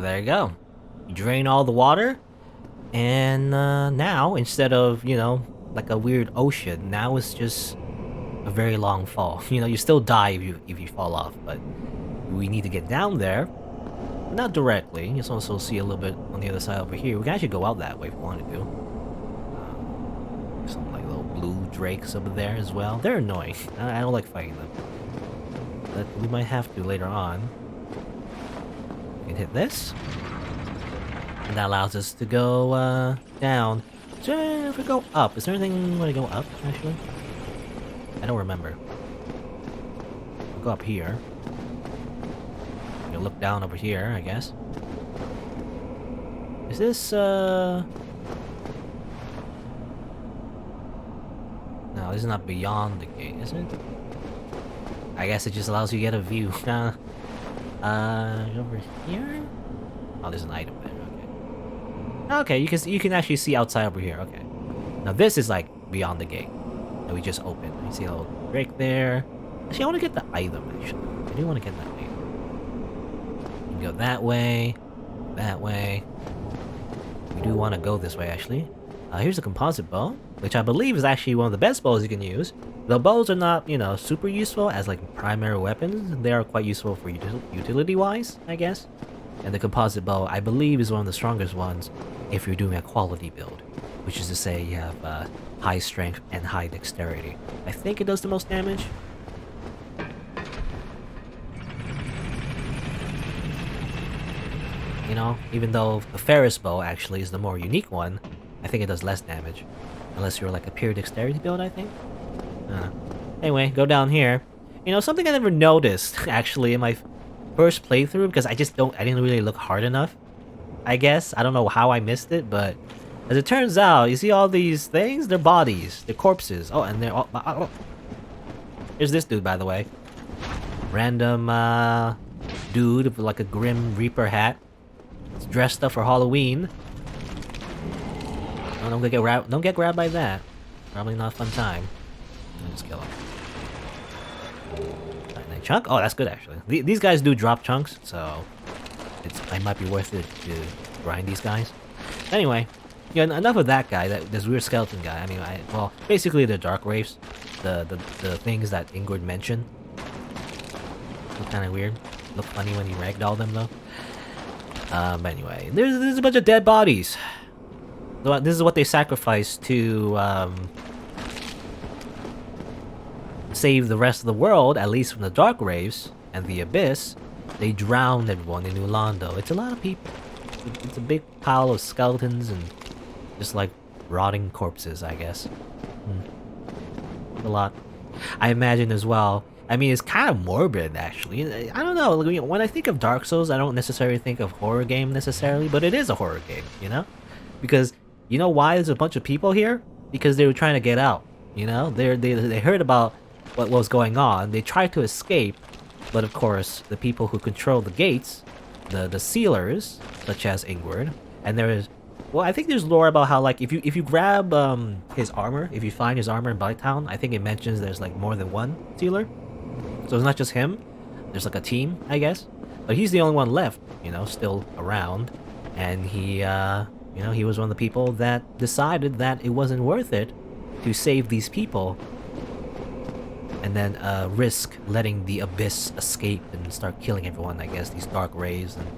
there you go. You drain all the water, and now instead of like a weird ocean, now it's just a very long fall. You still die if you fall off, but we need to get down there. Not directly. You can also see a little bit on the other side over here. We can actually go out that way if we wanted to. Some like little blue drakes over there as well. They're annoying. I don't like fighting them. But we might have to later on. We can hit this. And that allows us to go down. So if we go up, is there anything when I go up, actually? I don't remember. We'll go up here. You'll look down over here, I guess. Is this, No, this is not beyond the gate, is it? I guess it just allows you to get a view. Over here? Oh, there's an item there, okay. Okay, you can actually see outside over here, okay. Now this is like beyond the gate that we just opened. You see a little break there. Actually, I want to get the item, actually. I do want to get that item. You can go that way. We do want to go this way, actually. Here's a composite bow, which I believe is actually one of the best bows you can use. The bows are not, super useful as like primary weapons. They are quite useful for utility-wise, I guess. And the composite bow, I believe, is one of the strongest ones if you're doing a quality build, which is to say you have high strength and high dexterity. I think it does the most damage. Even though the Ferris bow actually is the more unique one, I think it does less damage. Unless you're like a pure dexterity build, I think. Anyway, go down here. Something I never noticed, actually, in my first playthrough, because I didn't really look hard enough, I guess. I don't know how I missed it, but as it turns out, you see all these things? They're bodies. They're corpses. Oh, and they're all... Here's this dude, by the way. Random, dude with like a Grim Reaper hat. It's dressed up for Halloween. Oh, don't get grabbed by that. Probably not a fun time. Let's kill him. Alright, chunk? Oh, that's good actually. These guys do drop chunks, so it might be worth it to grind these guys. Anyway, enough of that guy, this weird skeleton guy. I mean, well, basically the dark wraiths, the things that Ingrid mentioned. Look kind of weird. Look funny when you ragdoll them though. But anyway, there's a bunch of dead bodies. This is what they sacrificed to save the rest of the world, at least from the dark wraiths and the abyss. They drowned everyone in Ulando. It's a lot of people. It's a big pile of skeletons and just like rotting corpses, I guess. A lot. I imagine as well. I mean, it's kind of morbid, actually. I don't know. When I think of Dark Souls, I don't necessarily think of horror game necessarily, but it is a horror game, Because you know why there's a bunch of people here? Because they were trying to get out. They heard about what was going on. They tried to escape, but of course, the people who control the gates, the sealers, such as Ingrid, and there is, well, I think there's lore about how like if you grab his armor, if you find his armor in Blighttown, I think it mentions there's like more than one sealer. So it's not just him. There's like a team, I guess. But he's the only one left, still around, and he he was one of the people that decided that it wasn't worth it to save these people and then risk letting the abyss escape and start killing everyone, I guess. These dark rays and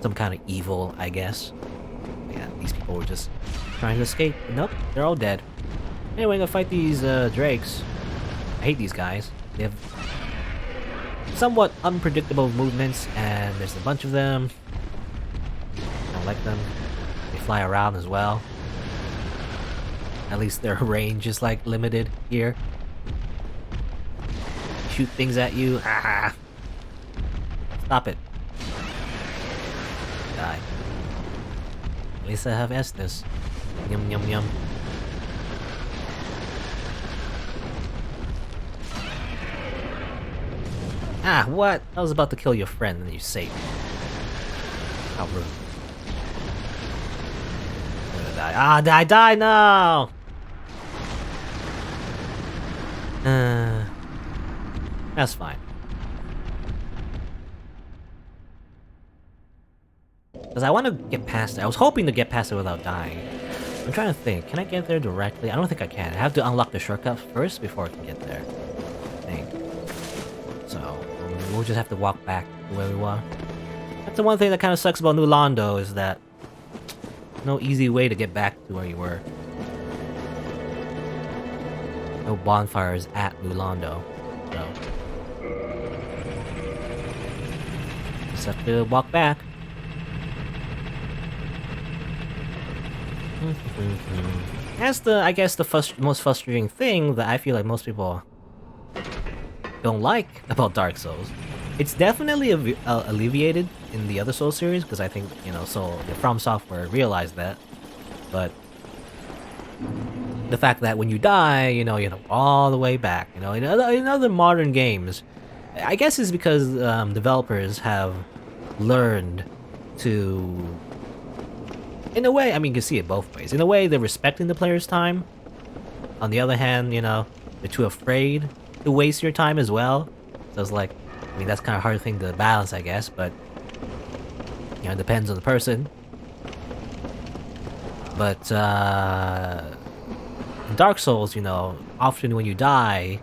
some kind of evil, I guess. Yeah, these people were just trying to escape. Nope, they're all dead. Anyway, I'm gonna fight these drakes. I hate these guys. They have somewhat unpredictable movements, and there's a bunch of them. I don't like them. They fly around as well. At least their range is like limited here. Shoot things at you. Ah! Stop it. Die. At least I have Estus. Yum yum yum. Ah, what? I was about to kill your friend and you saved me. How rude. I'm gonna die. Ah, die, no! That's fine. Because I want to get past it. I was hoping to get past it without dying. I'm trying to think. Can I get there directly? I don't think I can. I have to unlock the shortcut first before I can get there. I think. So, we'll just have to walk back to where we were. That's the one thing that kind of sucks about New Londo is that no easy way to get back to where you were. No bonfires at New Londo. So. Just have to walk back. That's I guess the most frustrating thing that I feel like most people don't like about Dark Souls. It's definitely alleviated in the other Souls series, because I think, you know, FromSoftware realized that. But the fact that when you die, you know all the way back, in other modern games, I guess is because developers have learned to, in a way, I mean, you can see it both ways. In a way, they're respecting the player's time. On the other hand, they're too afraid to waste your time as well. So it's like, I mean, that's kind of a hard thing to balance, I guess, but, it depends on the person. But, in Dark Souls, often when you die,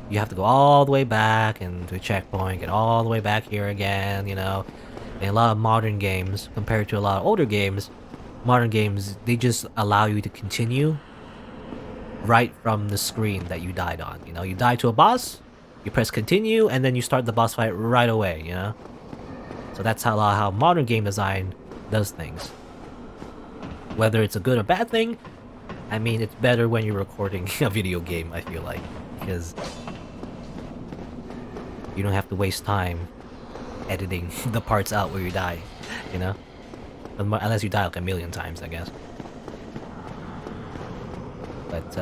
you have to go all the way back and to a checkpoint, get all the way back here again, In a lot of modern games, compared to a lot of older games, modern games, they just allow you to continue right from the screen that you died on. You die to a boss, you press continue, and then you start the boss fight right away, So that's how modern game design does things. Whether it's a good or bad thing, I mean, it's better when you're recording a video game, I feel like, because you don't have to waste time editing the parts out where you die, Unless you die like a million times, I guess. But,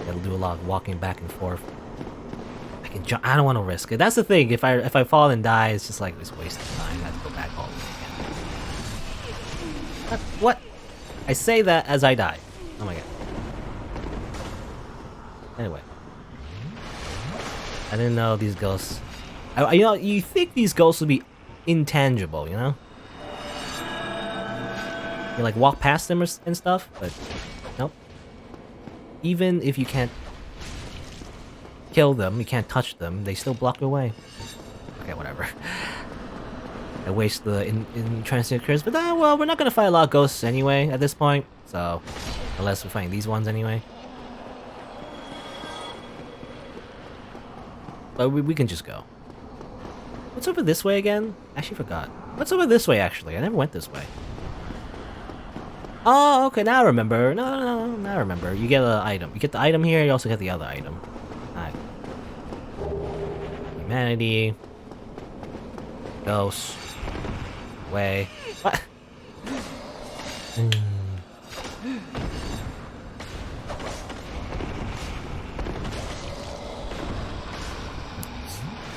it'll do a lot of walking back and forth. I can jump. I don't want to risk it. That's the thing. If I fall and die, it's just like it's wasting time. I have to go back all the way again. What? I say that as I die. Oh my god. Anyway, I didn't know these ghosts. You think these ghosts would be intangible, You like walk past them and stuff, but nope. Even if you can't kill them, you can't touch them, they still block your way. Okay, whatever. I waste the intransigent curse, but well, we're not gonna fight a lot of ghosts anyway at this point, so unless we're fighting these ones anyway. But we can just go. What's over this way again? I actually forgot. What's over this way, actually? I never went this way. Oh, okay, now I remember. No, now I remember. You get an item. You get the item here, you also get the other item. Alright. Humanity. Ghosts. Way. What?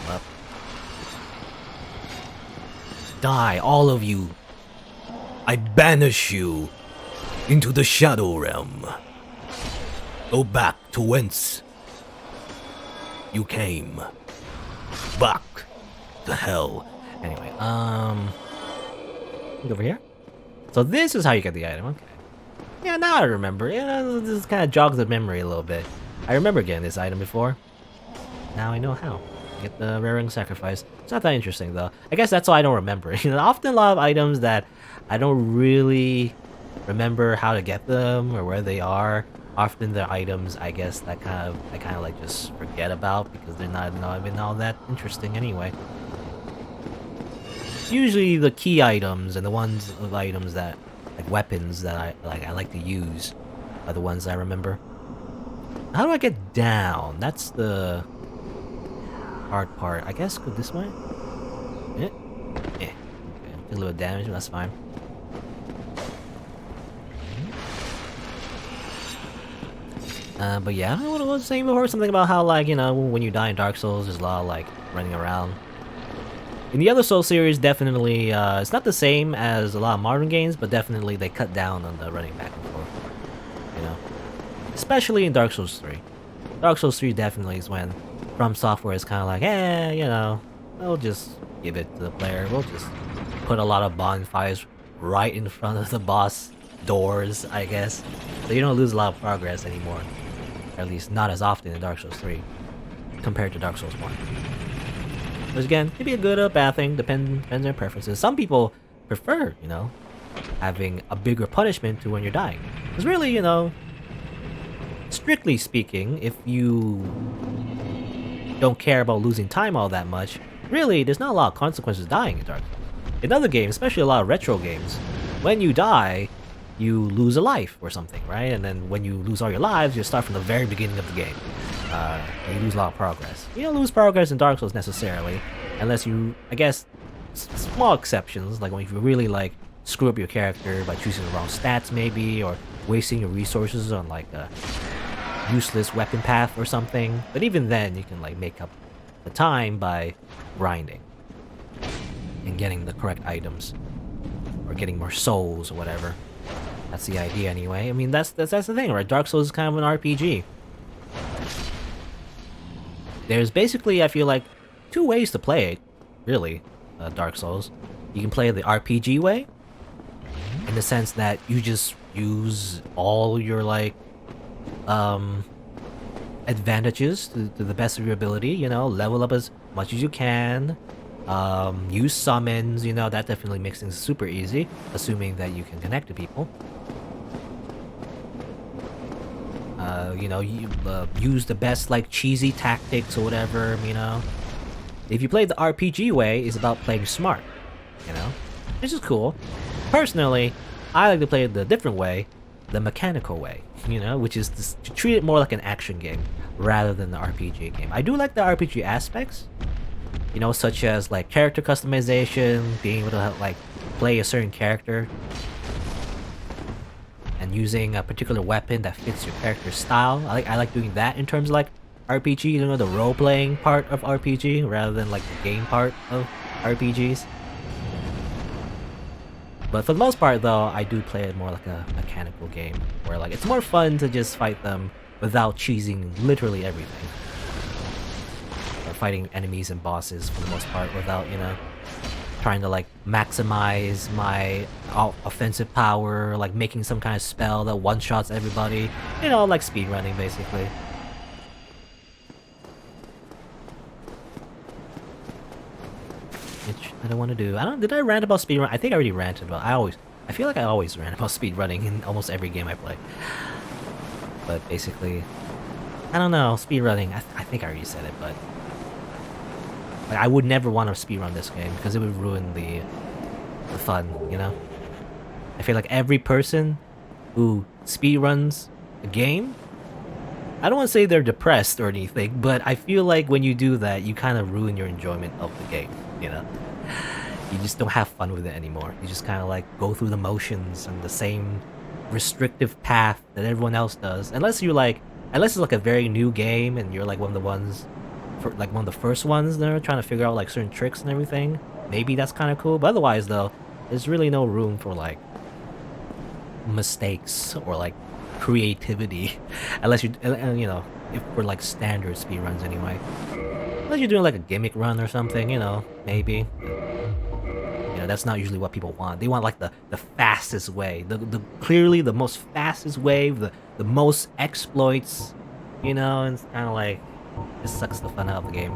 Up. Die, all of you. I banish you into the Shadow Realm. Go back to whence you came. Back to hell. Anyway, over here? So this is how you get the item, okay. Yeah, now I remember. Yeah, this kind of jogs the memory a little bit. I remember getting this item before. Now I know how. Get the Raring Sacrifice. It's not that interesting, though. I guess that's why I don't remember. Often a lot of items that I don't really remember how to get them or where they are. Often they're items, I guess, that I kind of like just forget about because they're not even all that interesting anyway. Usually the key items and the items that, like weapons that I like to use, are the ones I remember. How do I get down? That's the hard part. I guess go this way. Yeah. Okay. A little damage, but that's fine. But yeah, I don't know what I was saying before. Something about how, like, when you die in Dark Souls, there's a lot of, like, running around. In the other Souls series, definitely, it's not the same as a lot of modern games, but definitely they cut down on the running back and forth. Especially in Dark Souls 3. Dark Souls 3 definitely is when FromSoftware is kind of like, we'll just give it to the player. We'll just put a lot of bonfires right in front of the boss doors, I guess. So you don't lose a lot of progress anymore. Or at least not as often in Dark Souls 3 compared to Dark Souls 1. Which again, could be a good or bad thing, depends on your preferences. Some people prefer, you know, having a bigger punishment to when you're dying. Because really, you know, strictly speaking, if you don't care about losing time all that much, really, there's not a lot of consequences dying in Dark Souls. In other games, especially a lot of retro games, when you die, you lose a life or something, right? And then when you lose all your lives, you start from the very beginning of the game. You lose a lot of progress. You don't lose progress in Dark Souls necessarily, unless you, I guess, small exceptions, like when you really like screw up your character by choosing the wrong stats maybe, or wasting your resources on like a useless weapon path or something. But even then, you can like make up the time by grinding and getting the correct items, or getting more souls or whatever. That's the idea anyway. I mean, that's the thing, right? Dark Souls is kind of an RPG. There's basically, I feel like, two ways to play it, really, Dark Souls. You can play the RPG way, in the sense that you just use all your, like, advantages to the best of your ability, you know, level up as much as you can, use summons, you know, that definitely makes things super easy, assuming that you can connect to people. You know, you use the best, like, cheesy tactics or whatever, you know. If you play the RPG way, it's about playing smart, you know, which is cool. Personally, I like to play it the different way, the mechanical way, you know, which is to treat it more like an action game rather than the RPG game. I do like the RPG aspects, you know, such as like character customization, being able to like play a certain character, and using a particular weapon that fits your character's style. I like doing that in terms of like RPG, you know, the role-playing part of RPG rather than like the game part of RPGs. But for the most part though, I do play it more like a mechanical game, where like it's more fun to just fight them without cheesing literally everything. Or fighting enemies and bosses for the most part without, you know, trying to like maximize my offensive power, like making some kind of spell that one-shots everybody. You know, like speedrunning basically. Which I don't want to do. Did I rant about speedrun? I think I already ranted about. I feel like I always rant about speedrunning in almost every game I play. But basically, I don't know, speedrunning. I think I already said it, but like, I would never want to speedrun this game because it would ruin the fun, you know. I feel like every person who speedruns a game, I don't want to say they're depressed or anything, but I feel like when you do that, you kind of ruin your enjoyment of the game. You know, you just don't have fun with it anymore. You just kind of like go through the motions and the same restrictive path that everyone else does. Unless it's like a very new game and you're like one of the first ones that are trying to figure out like certain tricks and everything. Maybe that's kind of cool. But otherwise, though, there's really no room for like mistakes or like creativity, unless you know, if we're like standard speedruns anyway. Unless you're doing like a gimmick run or something, you know, maybe. You know, that's not usually what people want. They want like the fastest way, the clearly the most fastest way, the most exploits, you know, and it's kind of like, it sucks the fun out of the game.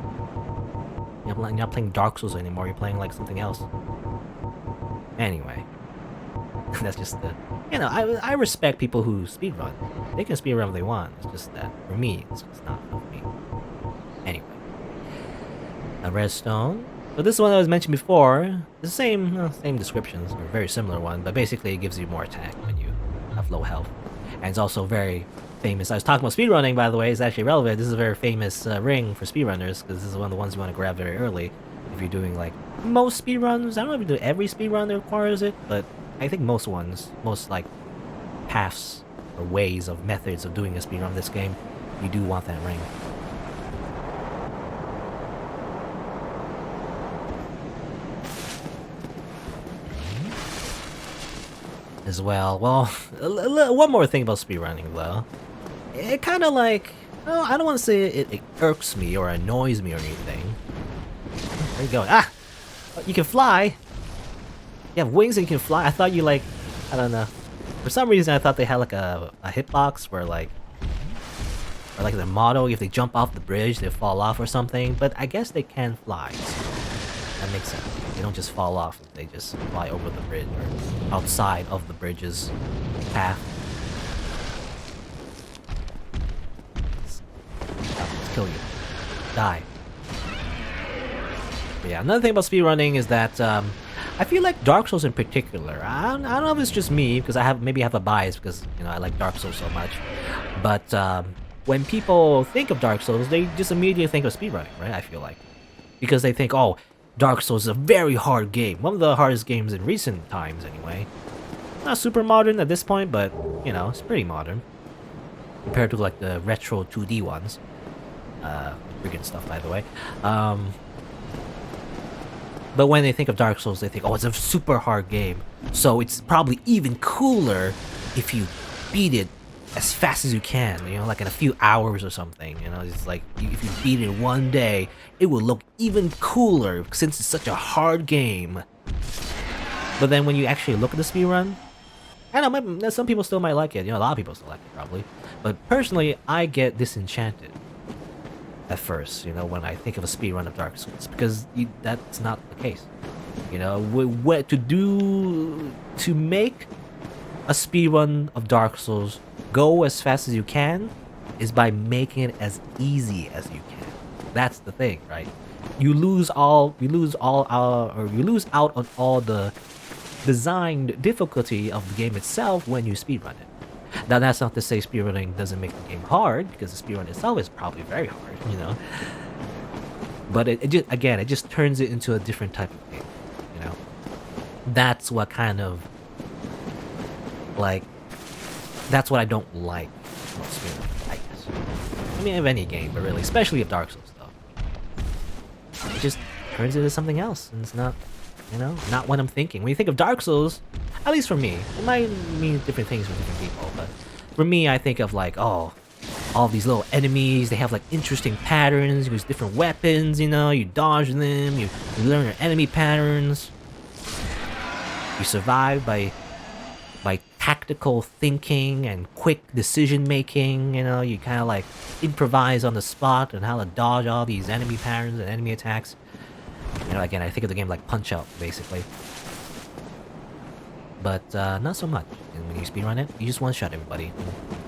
You're not playing Dark Souls anymore, you're playing like something else. Anyway. That's just the, you know, I respect people who speedrun. They can speedrun if they want. It's just that for me, it's just not for me. Anyway, a redstone. So this one that was mentioned before, the same descriptions, or very similar one, but basically it gives you more attack when you have low health, and it's also very famous. I was talking about speedrunning, by the way. It's actually relevant. This is a very famous ring for speedrunners because this is one of the ones you want to grab very early if you're doing like most speedruns. I don't know if you do every speedrun that requires it, but I think most like paths or ways of methods of doing a speedrun in this game, you do want that ring. As well. One more thing about speedrunning though. It kind of like, oh, I don't want to say it irks me or annoys me or anything. Where are you going? Ah! You can fly! You have wings and you can fly. I thought you like, I don't know. For some reason, I thought they had like a hitbox where like, or like their motto, if they jump off the bridge, they fall off or something. But I guess they can fly. So that makes sense. They don't just fall off. They just fly over the bridge or outside of the bridge's path. Let's kill you. Die. But yeah, another thing about speedrunning is that I feel like Dark Souls in particular, I don't know if it's just me, because maybe I have a bias because, you know, I like Dark Souls so much. But when people think of Dark Souls, they just immediately think of speedrunning, right? I feel like. Because they think, oh, Dark Souls is a very hard game. One of the hardest games in recent times, anyway. Not super modern at this point, but, you know, it's pretty modern. Compared to, like, the retro 2D ones. Freaking stuff, by the way. But when they think of Dark Souls, they think, oh, it's a super hard game. So it's probably even cooler if you beat it as fast as you can, you know, like in a few hours or something. You know, it's like, if you beat it one day, it will look even cooler since it's such a hard game. But then when you actually look at the speedrun, I don't know, some people still might like it. You know, a lot of people still like it, probably. But personally, I get disenchanted at first, you know, when I think of a speedrun of Dark Souls, because that's not the case. You know, to make a speedrun of Dark Souls go as fast as you can is by making it as easy as you can. That's the thing, right? You lose out on all the designed difficulty of the game itself when you speedrun it. Now, that's not to say speedrunning doesn't make the game hard, because the speedrun itself is probably very hard, you know? But it just turns it into a different type of game, you know? That's what kind of, like, that's what I don't like about speedrunning, I guess. I mean, of any game, but really, especially of Dark Souls, though. It just turns it into something else, and it's not, you know, not what I'm thinking. When you think of Dark Souls, at least for me, it might mean different things for different people, but for me, I think of like, oh, all these little enemies, they have like interesting patterns, you use different weapons, you know, you dodge them, you learn your enemy patterns. You survive by tactical thinking and quick decision making, you know, you kind of like improvise on the spot and how to dodge all these enemy patterns and enemy attacks. You know, again, I think of the game like Punch-Out, basically. But not so much. And when you speedrun it, you just one-shot everybody.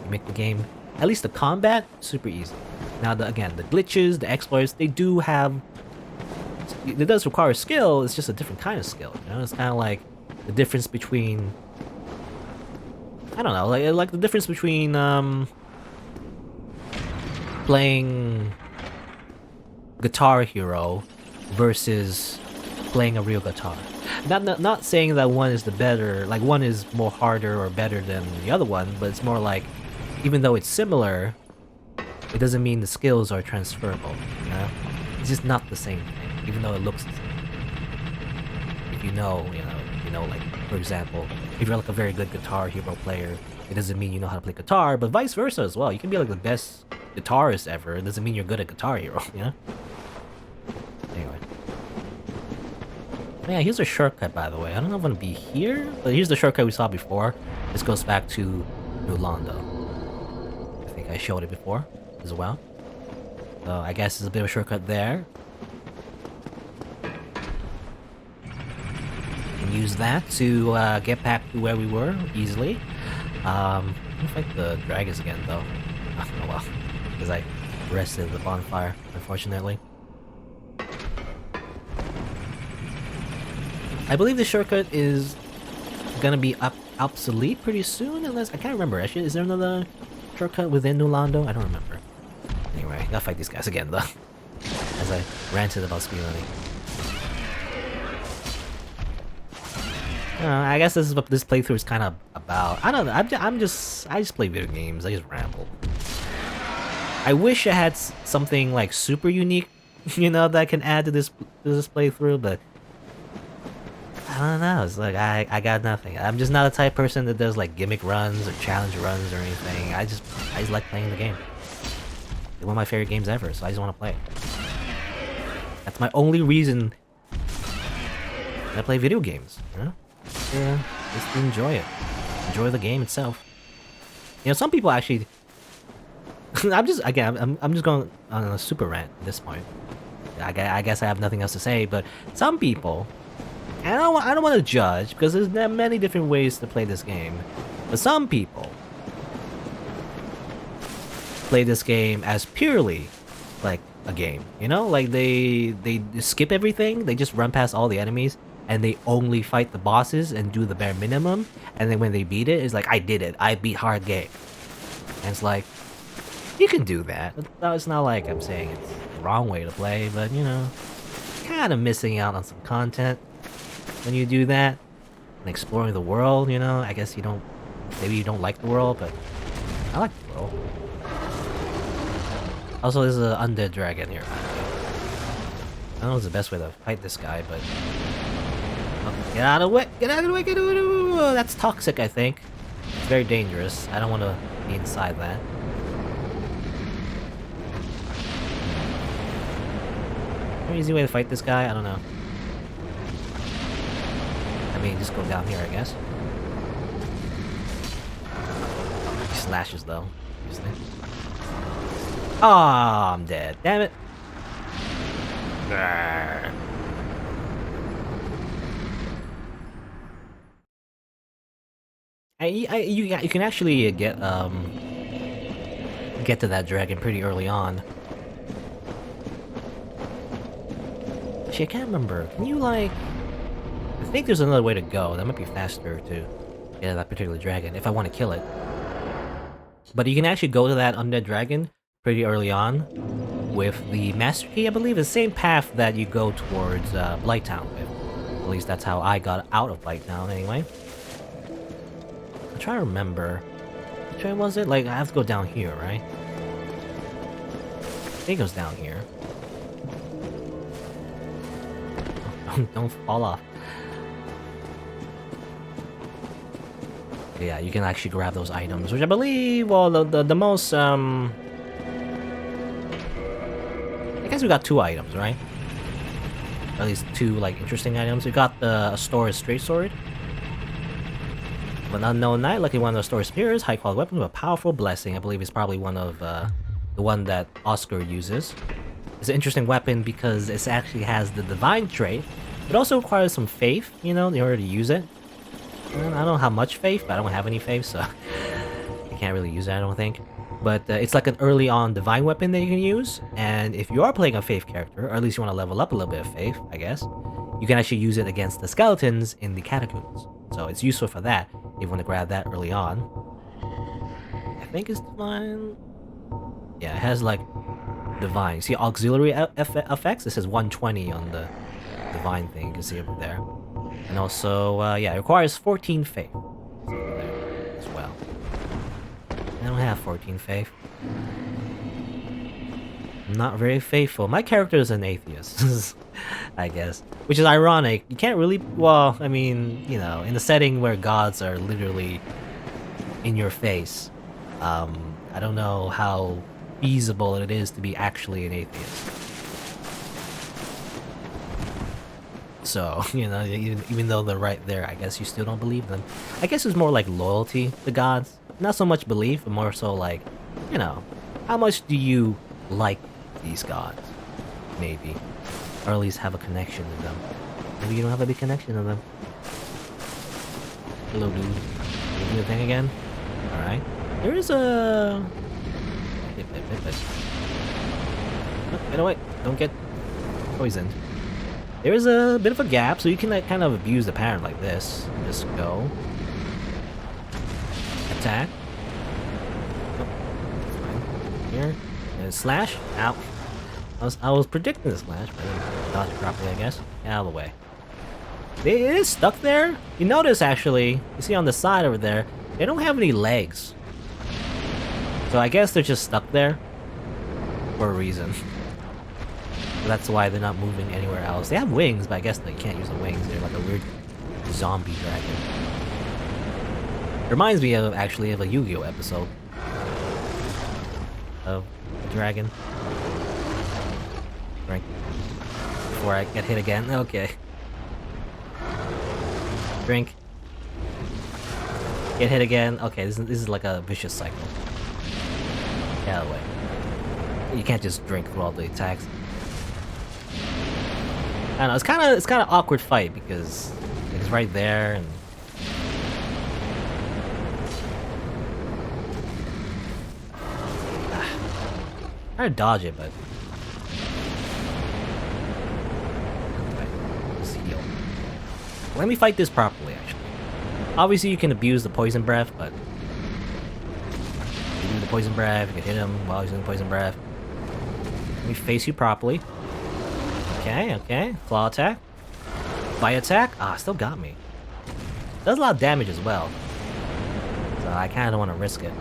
You make the game, at least the combat, super easy. Now, again, the glitches, the exploits, they do have... It does require skill, it's just a different kind of skill. You know, it's kind of like the difference between... I don't know, like the difference between playing Guitar Hero versus playing a real guitar. Not saying that one is the better, like one is more harder or better than the other one, but it's more like, even though it's similar, it doesn't mean the skills are transferable, you know? It's just not the same thing, even though it looks the same. If you know, like, for example, if you're like a very good Guitar Hero player, it doesn't mean you know how to play guitar, but vice versa as well. You can be like the best guitarist ever, it doesn't mean you're good at Guitar Hero, you know? Anyway. Yeah, here's a shortcut, by the way. I don't know if I'm gonna be here, but here's the shortcut we saw before. This goes back to New Londo. I think I showed it before as well. So I guess there's a bit of a shortcut there. And use that to get back to where we were easily. I'm gonna fight the dragons again, though. Oh well, because I rested at the bonfire, unfortunately. I believe the shortcut is gonna be obsolete pretty soon, unless I can't remember. Actually, is there another shortcut within New Londo? I don't remember. Anyway, I gotta fight these guys again, though. As I ranted about speedrunning. I guess this is what this playthrough is kind of about. I don't know. I just play video games. I just ramble. I wish I had something like super unique, you know, that I can add to this playthrough, but I don't know. It's like I got nothing. I'm just not a type of person that does like gimmick runs or challenge runs or anything. I just like playing the game. It's one of my favorite games ever, so I just want to play it. That's my only reason I play video games, you know? just enjoy it. Enjoy the game itself. You know, some people actually. I'm just going on a super rant at this point. I guess I have nothing else to say, but some people, and I don't want to judge because there are many different ways to play this game, but some people play this game as purely like a game. You know, like they skip everything, they just run past all the enemies, and they only fight the bosses and do the bare minimum. And then when they beat it, it's like, I did it. I beat hard game. And it's like, you can do that. It's not like I'm saying it's the wrong way to play, but you know, kind of missing out on some content when you do that. And exploring the world, you know. I guess you don't, maybe you don't like the world, but I like the world. Also, there's an undead dragon here. I don't know if it's the best way to fight this guy, but... Oh, get out of the way! Get out of the way! Get out of the way! Oh, that's toxic, I think. It's very dangerous. I don't want to be inside that. An easy way to fight this guy? I don't know. I mean, just go down here, I guess. He slashes, though. Obviously. Oh, I'm dead. Damn it. You can actually get to that dragon pretty early on. Actually, I can't remember. Can you like? I think there's another way to go. That might be faster to get to that particular dragon if I want to kill it. But you can actually go to that undead dragon pretty early on with the master key. I believe the same path that you go towards Blighttown with. At least that's how I got out of Blighttown anyway. I'm trying to remember. Which way was it? Like, I have to go down here, right? I think it was down here. Oh, don't fall off. Yeah, you can actually grab those items, which I believe, well, the most, I guess we got 2 items, right? At least 2, like, interesting items. We got the Astora's Straight Sword. An unknown knight, lucky one of the Astora's spears, high quality weapon with a powerful blessing. I believe it's probably one of, the one that Oscar uses. It's an interesting weapon because it actually has the divine trait. It also requires some faith, you know, in order to use it. I don't know how much faith, but I don't have any faith, so you can't really use it, I don't think. But it's like an early on divine weapon that you can use, and if you are playing a faith character, or at least you want to level up a little bit of faith, I guess, you can actually use it against the skeletons in the catacombs. So it's useful for that, if you want to grab that early on. I think it's divine. Yeah, it has like divine. See auxiliary effects? It says 120 on the divine thing, you can see over there. And also, yeah, it requires 14 faith there as well. I don't have 14 faith. I'm not very faithful. My character is an atheist, I guess. Which is ironic. You can't really, well, I mean, you know, in a setting where gods are literally in your face, I don't know how feasible it is to be actually an atheist. So, you know, even though they're right there, I guess you still don't believe them. I guess it's more like loyalty to gods. Not so much belief, but more so like, you know, how much do you like these gods? Maybe. Or at least have a connection with them. Maybe you don't have a big connection with them. Hello, dude. You do the thing again? Alright. There is a... Oh, wait, don't get poisoned. There is a bit of a gap, so you can like, kind of abuse the pattern like this. Just go. Attack. Oh, fine. Here. And slash. Ow. I was predicting the slash, but I didn't dodge it properly, I guess. Get out of the way. It is stuck there. You notice, actually, you see on the side over there, they don't have any legs. So I guess they're just stuck there for a reason. That's why they're not moving anywhere else. They have wings, but I guess they can't use the wings. They're like a weird zombie dragon. Reminds me of, actually, of a Yu-Gi-Oh episode. Of a dragon. Drink. Before I get hit again. Okay. Drink. Get hit again. Okay, this is like a vicious cycle. Get out of the way. You can't just drink through all the attacks. I don't know, it's kinda awkward fight because it's right there and try to dodge it, but anyway, let's heal. Let me fight this properly, actually. Obviously, you can abuse the poison breath, but you do the poison breath, you can hit him while he's doing poison breath. Let me face you properly. Okay, okay. Claw attack. Bite attack. Ah, still got me. Does a lot of damage as well. So I kind of don't want to risk it.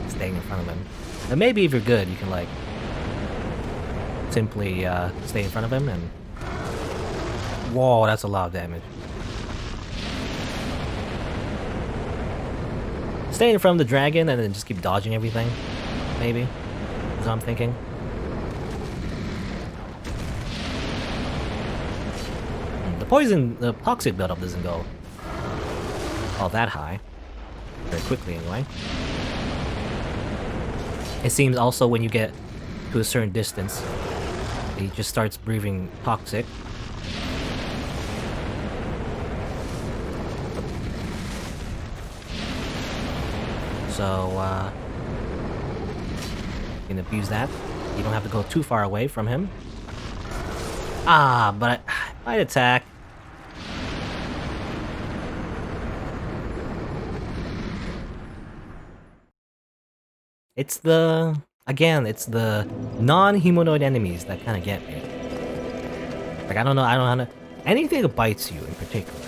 Staying in front of him. And maybe if you're good, you can like simply stay in front of him and... Whoa, that's a lot of damage. Stay in front of the dragon and then just keep dodging everything. Maybe. That's what I'm thinking. The toxic buildup doesn't go all that high. Very quickly, anyway. It seems also when you get to a certain distance, he just starts breathing toxic. So, you can abuse that. You don't have to go too far away from him. Ah, but I might attack. It's the... Again, it's the non-humanoid enemies that kind of get me. Like, I don't know how to... Anything that bites you in particular.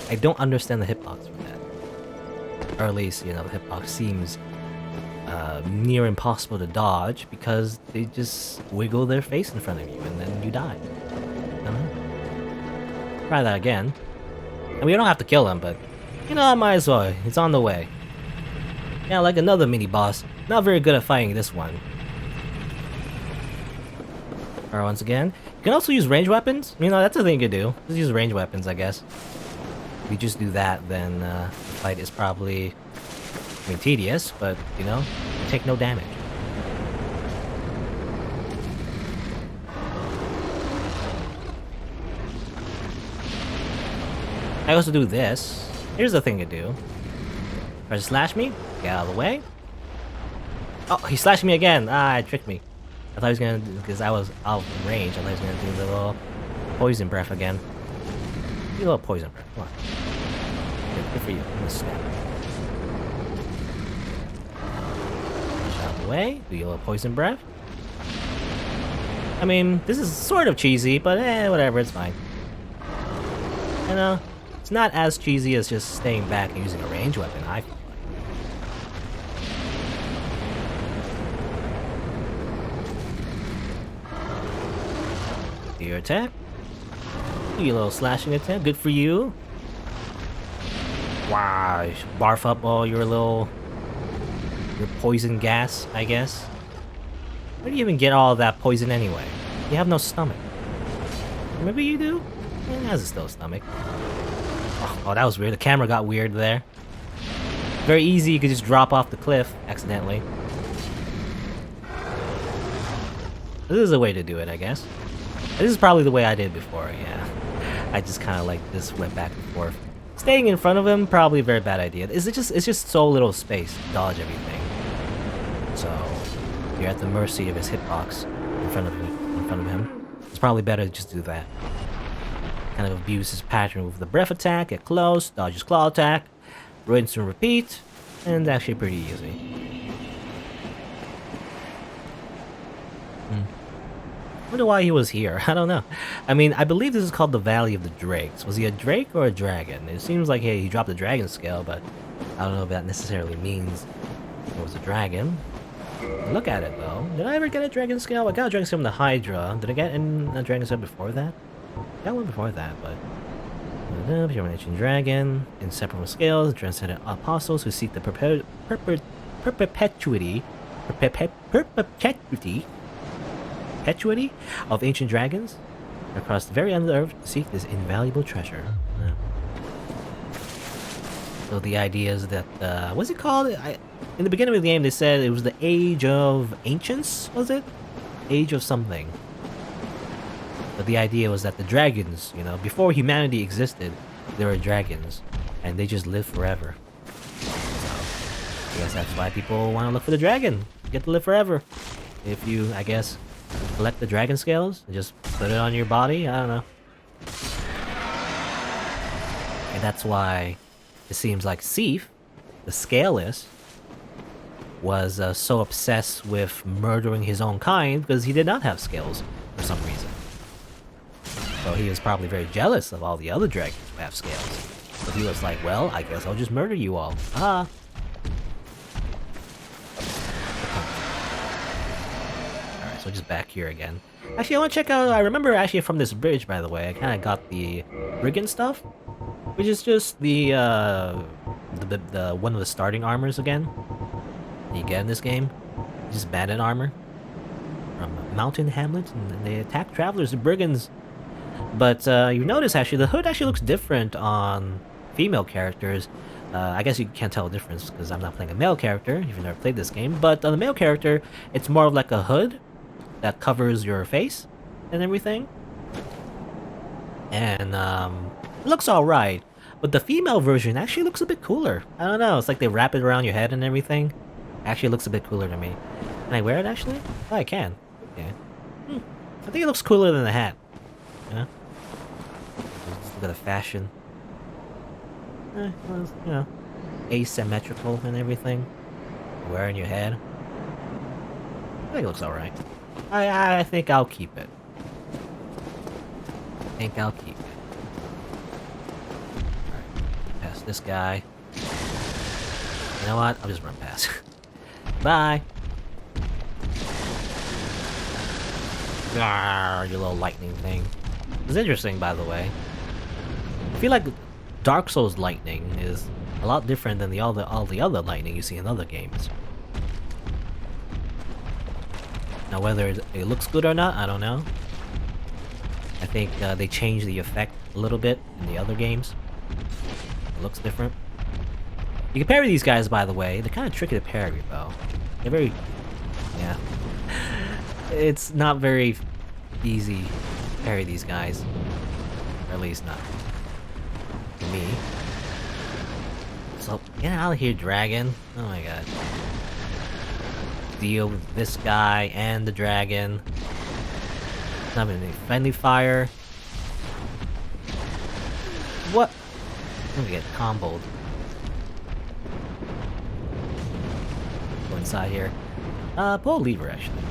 I don't understand the hitbox for that. Or at least, you know, the hitbox seems near impossible to dodge because they just wiggle their face in front of you and then you die. I don't know. Try that again. And we don't have to kill him, but you know, I might as well. It's on the way. Yeah, like another mini boss. Not very good at fighting this one. Alright, once again. You can also use range weapons. You know, that's a thing you can do. Just use range weapons, I guess. If you just do that, then the fight is probably... I mean, tedious, but, you know, you take no damage. I also do this. Here's the thing to do. Try to slash me. Get out of the way. Oh, he slashed me again. Ah, it tricked me. I thought he was gonna, because I was out of range, I thought he was gonna do the little poison breath again. Do a little poison breath. Come on. Good for you. I'm gonna snap. Out of the way. Do your little poison breath. I mean, this is sort of cheesy, but whatever, it's fine. You know, it's not as cheesy as just staying back and using a range weapon, I feel. Your attack. Do your little slashing attack. Good for you. Wow, you barf up all your poison gas, I guess. Where do you even get all of that poison anyway? You have no stomach. Maybe you do? It has a still stomach. Oh, that was weird. The camera got weird there. Very easy, you could just drop off the cliff accidentally. This is a way to do it, I guess. This is probably the way I did before, yeah. I just kind of like just went back and forth. Staying in front of him, probably a very bad idea. It's just so little space to dodge everything. So you're at the mercy of his hitbox in front of him. It's probably better to just do that. Kind of abuse his pattern with the breath attack, get close, dodge his claw attack, rinse and repeat, and it's actually pretty easy. I wonder why he was here. I don't know. I mean, I believe this is called the Valley of the Drakes. Was he a drake or a dragon? It seems like, hey, he dropped the dragon scale, but I don't know if that necessarily means it was a dragon. Look at it, though. Did I ever get a dragon scale? I got a dragon scale from the Hydra. Did I get a dragon scale before that? I got one before that, but... Pure ancient dragon, inseparable scales, transcendent apostles who seek the perpetuity of ancient dragons across the very end of the earth to seek this invaluable treasure. So the idea is that, what's it called? In the beginning of the game, they said it was the Age of Ancients, was it? Age of something. But the idea was that the dragons, you know, before humanity existed, there were dragons, and they just lived forever. So, I guess that's why people want to look for the dragon. You get to live forever. If you, I guess, collect the dragon scales and just put it on your body, I don't know. And that's why it seems like Sif, the scaleless, was so obsessed with murdering his own kind because he did not have scales for some reason. So he was probably very jealous of all the other dragons who have scales. So he was like, well, I guess I'll just murder you all. Ah. Alright, so just back here again. Actually, I want to check out... I remember actually from this bridge, by the way, I kind of got the brigand stuff. Which is just the one of the starting armors again. You get in this game. Just bandit armor. From Mountain Hamlet, and they attack travelers, the brigands. But you notice actually the hood actually looks different on female characters. I guess you can't tell the difference because I'm not playing a male character, if you've never played this game. But on the male character, it's more of like a hood that covers your face and everything. And it looks alright. But the female version actually looks a bit cooler. I don't know, it's like they wrap it around your head and everything. Actually looks a bit cooler to me. Can I wear it actually? Oh, I can. Okay. I think it looks cooler than the hat. Yeah. Just look at the fashion. Well, you know, asymmetrical and everything. Wearing your head. I think it looks alright. I think I'll keep it. Alright. Past this guy. You know what? I'll just run past. Bye! Arr, your little lightning thing. It's interesting, by the way. I feel like Dark Souls lightning is a lot different than all the other lightning you see in other games. Now, whether it looks good or not, I don't know. I think they changed the effect a little bit in the other games. It looks different. You can parry these guys, by the way. They're kind of tricky to parry, though. They're very... yeah. It's not very easy to parry these guys. Or at least not to me. So, get out of here, dragon. Oh my god. Deal with this guy and the dragon. Not even any friendly fire. What? I'm gonna get comboed. Go inside here. Pull a lever, actually.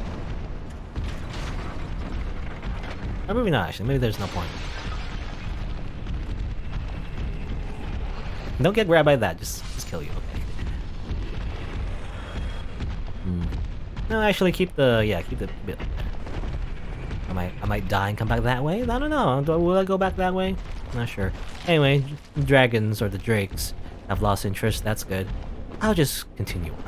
Or maybe not, actually. Maybe there's no point. Don't get grabbed by that. Just kill you. Okay. No, actually, keep the bit up there. I might die and come back that way. I don't know. Will I go back that way? Not sure. Anyway, dragons or the drakes have lost interest. That's good. I'll just continue on.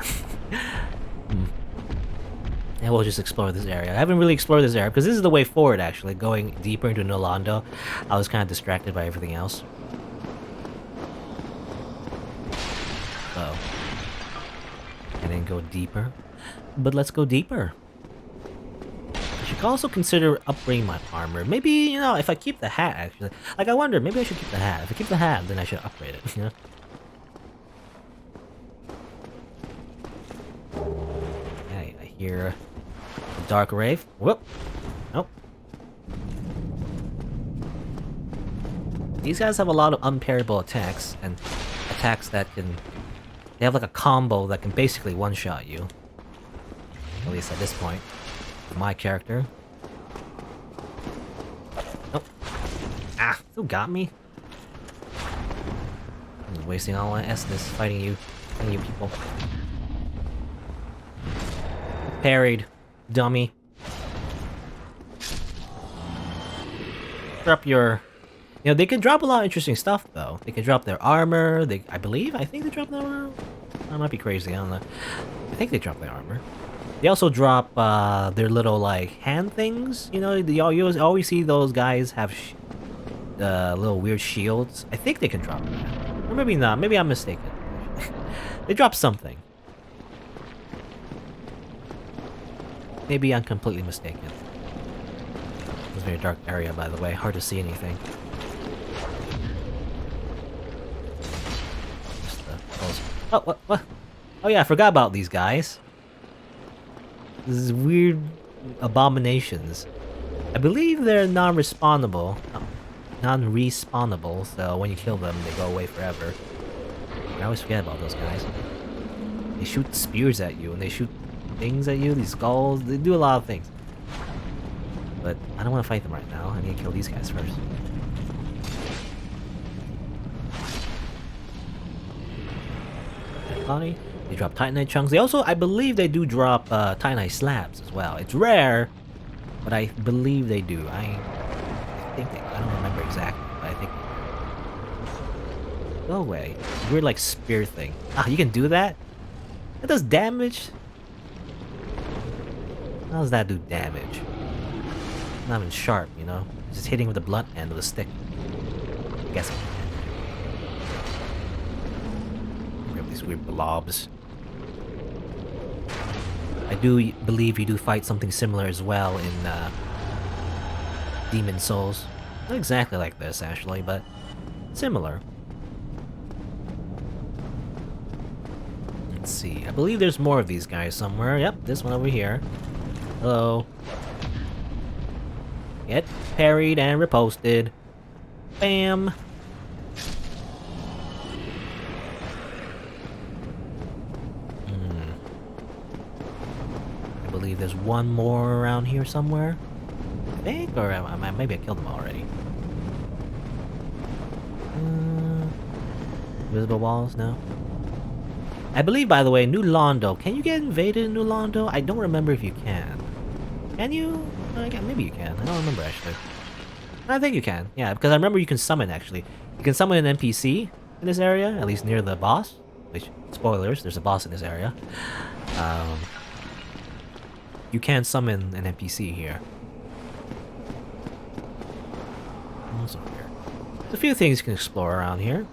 And we'll just explore this area. I haven't really explored this area because this is the way forward, actually. Going deeper into Nolando. I was kind of distracted by everything else. So, and then go deeper. But let's go deeper. I should also consider upgrading my armor. Maybe, you know, if I keep the hat, actually. Like, I wonder, maybe I should keep the hat. If I keep the hat, then I should upgrade it, you know? Okay, I hear a dark rave. Whoop! Nope. These guys have a lot of unparable attacks, and attacks that can... They have like a combo that can basically one-shot you. At least at this point. For my character. Nope. Ah! Still got me? I'm wasting all my Estus fighting you people. Parried. Dummy. Drop your... You know, they can drop a lot of interesting stuff, though. They can drop their armor, I think they drop their armor? I might be crazy, I don't know. I think they drop their armor. They also drop, their little, like, hand things, you know? You always see those guys have, little weird shields. I think they can drop that. Or maybe not. Maybe I'm mistaken. They dropped something. Maybe I'm completely mistaken. It's a very dark area, by the way. Hard to see anything. Oh, what? Oh yeah, I forgot about these guys. This is weird abominations. I believe they're non-respawnable. Non-respawnable, so when you kill them, they go away forever. I always forget about those guys. They shoot spears at you, and they shoot things at you, these skulls. They do a lot of things. But I don't want to fight them right now. I need to kill these guys first. Body. They drop Titanite chunks. They also, I believe they do drop Titanite slabs as well. It's rare, but I believe they do. I think they, I don't remember exactly, but I think they do. Go away. Weird like spear thing. Ah, you can do that? That does damage? How does that do damage? Not even sharp, you know? Just hitting with the blunt end of the stick. I guess. We have these weird blobs. I do believe you do fight something similar as well in Demon Souls. Not exactly like this, actually, but similar. Let's see. I believe there's more of these guys somewhere. Yep, this one over here. Hello. Get parried and riposted. Bam! I believe there's one more around here somewhere. I think? Or maybe I killed them already. Invisible walls? No. I believe, by the way, New Londo. Can you get invaded in New Londo? I don't remember if you can. Can you? Maybe you can. I don't remember, actually. I think you can. Yeah, because I remember you can summon, actually. You can summon an NPC in this area, at least near the boss. Which, spoilers, there's a boss in this area. You can summon an NPC here. Also here. There's a few things you can explore around here.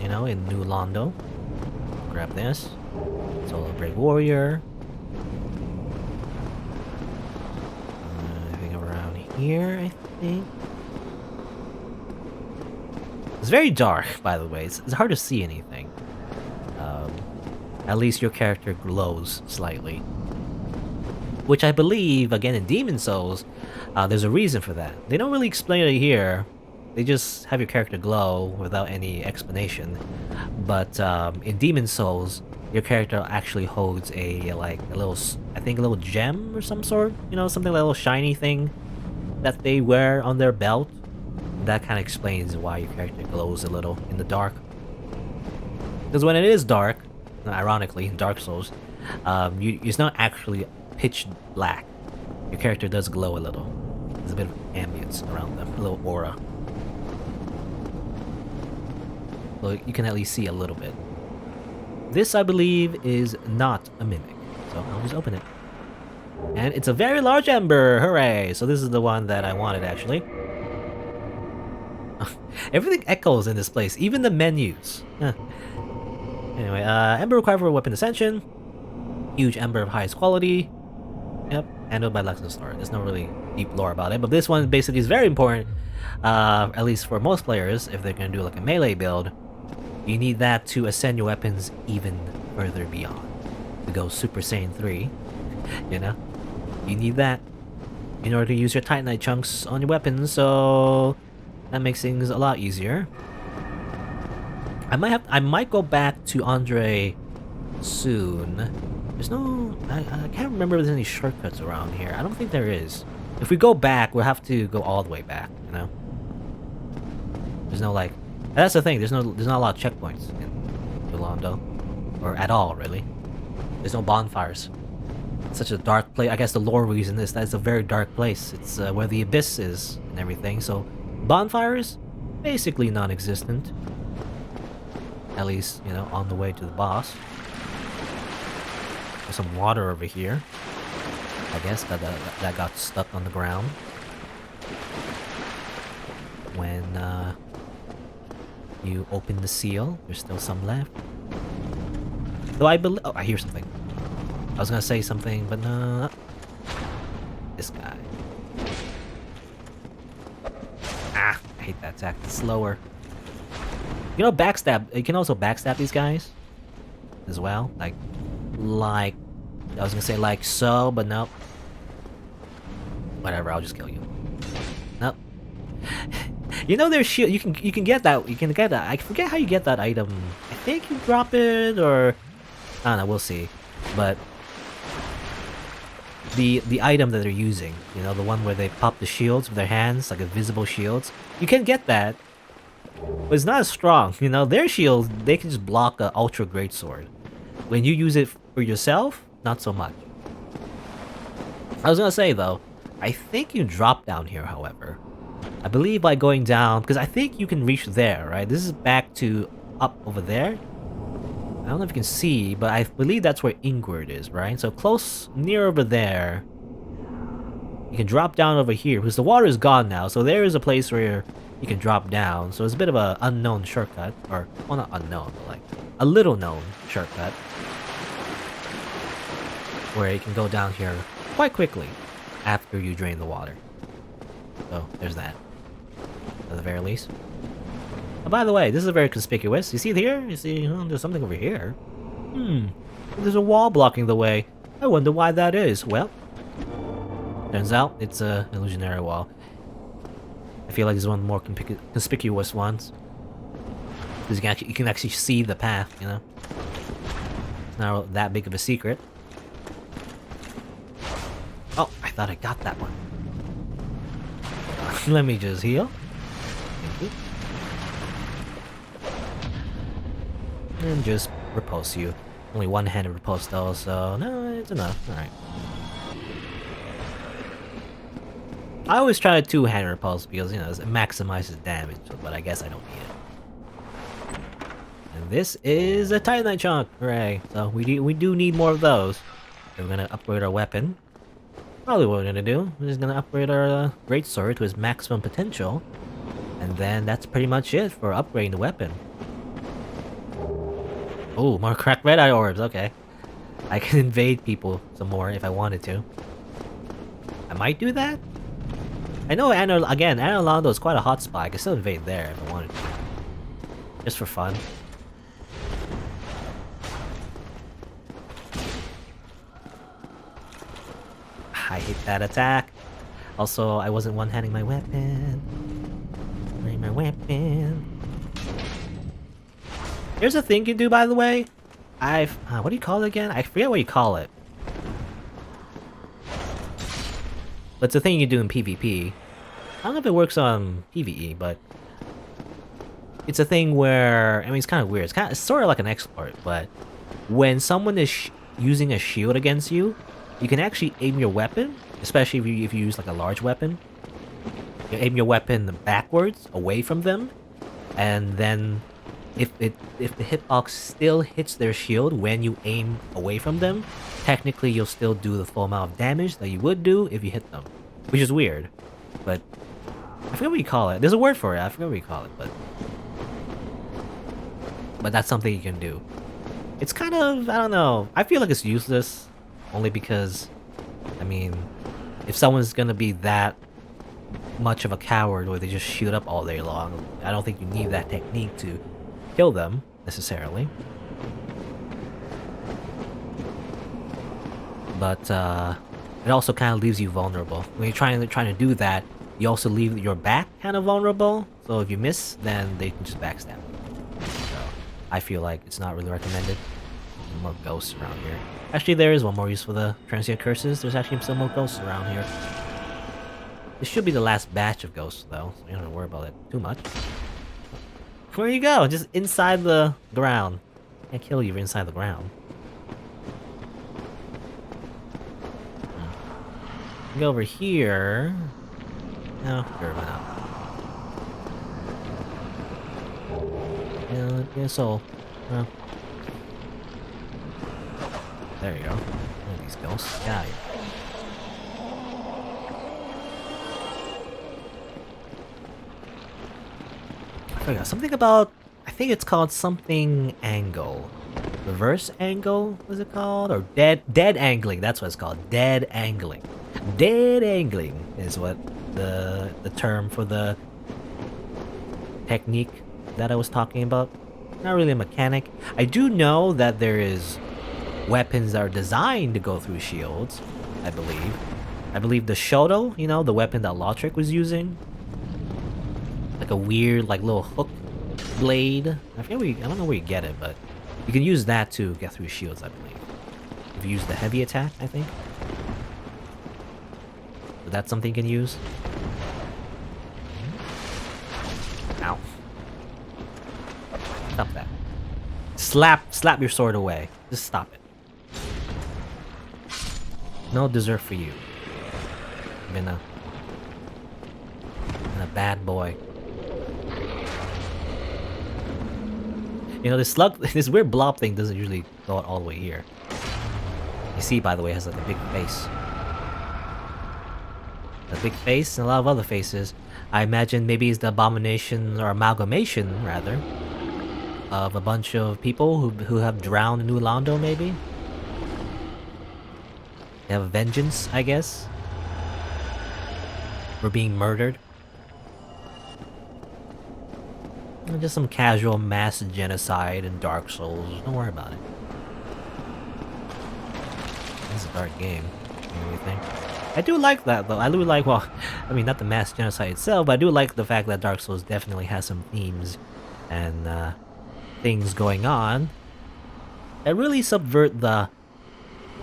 You know, in New Londo. Grab this. Solo Brave Warrior. Anything around here, I think. It's very dark, by the way. It's hard to see anything. At least your character glows slightly. Which I believe, again, in Demon Souls, there's a reason for that. They don't really explain it here. They just have your character glow without any explanation. But in Demon Souls, your character actually holds a little, I think a little gem or some sort. You know, something like a little shiny thing that they wear on their belt. That kind of explains why your character glows a little in the dark. Because when it is dark, ironically, in Dark Souls, it's not actually pitch black. Your character does glow a little. There's a bit of ambience around them, a little aura. So you can at least see a little bit. This, I believe, is not a mimic. So I'll just open it. And it's a very large ember! Hooray! So this is the one that I wanted, actually. Everything echoes in this place, even the menus. Anyway, ember required for weapon ascension. Huge ember of highest quality. Yep, handled by Lexus Store. There's no really deep lore about it, but this one basically is very important. At least for most players, if they're gonna do like a melee build. You need that to ascend your weapons even further beyond. To go Super Saiyan 3, you know? You need that in order to use your Titanite chunks on your weapons, so that makes things a lot easier. I might go back to Andre soon. There's no... I can't remember if there's any shortcuts around here. I don't think there is. If we go back, we'll have to go all the way back, you know? There's no, like... That's the thing, there's not a lot of checkpoints in Yolando. Or at all, really. There's no bonfires. It's such a dark place. I guess the lore reason is that it's a very dark place. It's where the abyss is and everything, so... Bonfires? Basically non-existent. At least, you know, on the way to the boss. There's some water over here. I guess that got stuck on the ground. You open the seal. There's still some left. Though I believe... Oh, I hear something. I was gonna say something, but no. This guy. Ah, I hate that attack. It's slower. You know, backstab. You can also backstab these guys as well. Like, I was gonna say like so, but nope. Whatever. I'll just kill you. Nope. You know, there's shield. You can get that. You can get that. I forget how you get that item. I think you drop it, or I don't know. We'll see. But the item that they're using, you know, the one where they pop the shields with their hands, like invisible shields. You can get that, but it's not as strong. You know, their shields, they can just block an ultra great sword. When you use it for yourself, not so much. I was gonna say though, I think you drop down here. However, I believe by going down, because I think you can reach there, right? This is back to up over there. I don't know if you can see, but I believe that's where Ingward is, right? So close, near over there. You can drop down over here, because the water is gone now, so there is a place where you can drop down. So it's a bit of an unknown shortcut, or, well, not unknown, but like, a little known shortcut. Where you can go down here quite quickly after you drain the water. So, there's that. At the very least. Oh, by the way, this is very conspicuous. You see it here? You see, oh, there's something over here. There's a wall blocking the way. I wonder why that is. Well, turns out it's a illusionary wall. I feel like it's one of the more conspicuous ones. Because you can actually see the path, you know? It's not that big of a secret. Oh, I thought I got that one. Let me just heal. Thank you. And just repulse you. Only one-handed repulse though, so no, it's enough. Alright. I always try a two-handed repulse because, you know, it maximizes damage, but I guess I don't need it. And this is a Titanite chunk! Hooray. So we do need more of those. So we're gonna upgrade our weapon. Probably what we're gonna do. We're just gonna upgrade our greatsword to its maximum potential. And then that's pretty much it for upgrading the weapon. Oh, more cracked red eye orbs, okay. I can invade people some more if I wanted to. I might do that? I know Anor Londo is quite a hot spot. I can still invade there if I wanted to. Just for fun. I hate that attack. Also, I wasn't one-handing my weapon. Where's my weapon? Here's a thing you can do, by the way. What do you call it again? I forget what you call it. But it's a thing you do in PvP. I don't know if it works on PvE, but it's a thing where, I mean, it's kind of weird. It's sort of like an exploit, but when someone is using a shield against you, you can actually aim your weapon, especially if you use like a large weapon. You aim your weapon backwards, away from them, and then if the hitbox still hits their shield when you aim away from them, technically you'll still do the full amount of damage that you would do if you hit them, which is weird. But I forget what you call it. There's a word for it. I forget what you call it, but that's something you can do. It's kind of, I don't know. I feel like it's useless. Only because, I mean, if someone's gonna be that much of a coward where they just shoot up all day long, I don't think you need that technique to kill them, necessarily. But, it also kind of leaves you vulnerable. When you're trying to do that, you also leave your back kind of vulnerable, so if you miss, then they can just backstab you. So, I feel like it's not really recommended. More ghosts around here. Actually, there is one more use for the transient curses. There's actually some more ghosts around here. This should be the last batch of ghosts, though, so you don't have to worry about it too much. Where you go? Just inside the ground. Can't kill you if you're inside the ground. Go over here. No, sure, why not? Yeah, soul. Well. There you go. Look at these ghosts. Get out of here. I forgot something about I think it's called something angle. Reverse angle, was it called? Or dead angling, that's what it's called. Dead angling. Dead angling is what the term for the technique that I was talking about. Not really a mechanic. I do know that there is weapons that are designed to go through shields, I believe. I believe the Shoto, you know, the weapon that Lautrec was using. Like a weird, like, little hook blade. I don't know where you get it, but you can use that to get through shields, I believe. If you use the heavy attack, I think. So that's something you can use. Ow. Stop that. Slap your sword away. Just stop it. No dessert for you. I've been a bad boy. You know, this weird blob thing doesn't usually go all the way here. You see, by the way, it has like a big face. A big face and a lot of other faces. I imagine maybe it's the abomination or amalgamation, rather, of a bunch of people who have drowned in New Londo, maybe? They have vengeance, I guess? For being murdered? Just some casual mass genocide in Dark Souls. Don't worry about it. It's a dark game. Everything. I do like that, though. I do like, well, I mean, not the mass genocide itself, but I do like the fact that Dark Souls definitely has some themes and things going on that really subvert the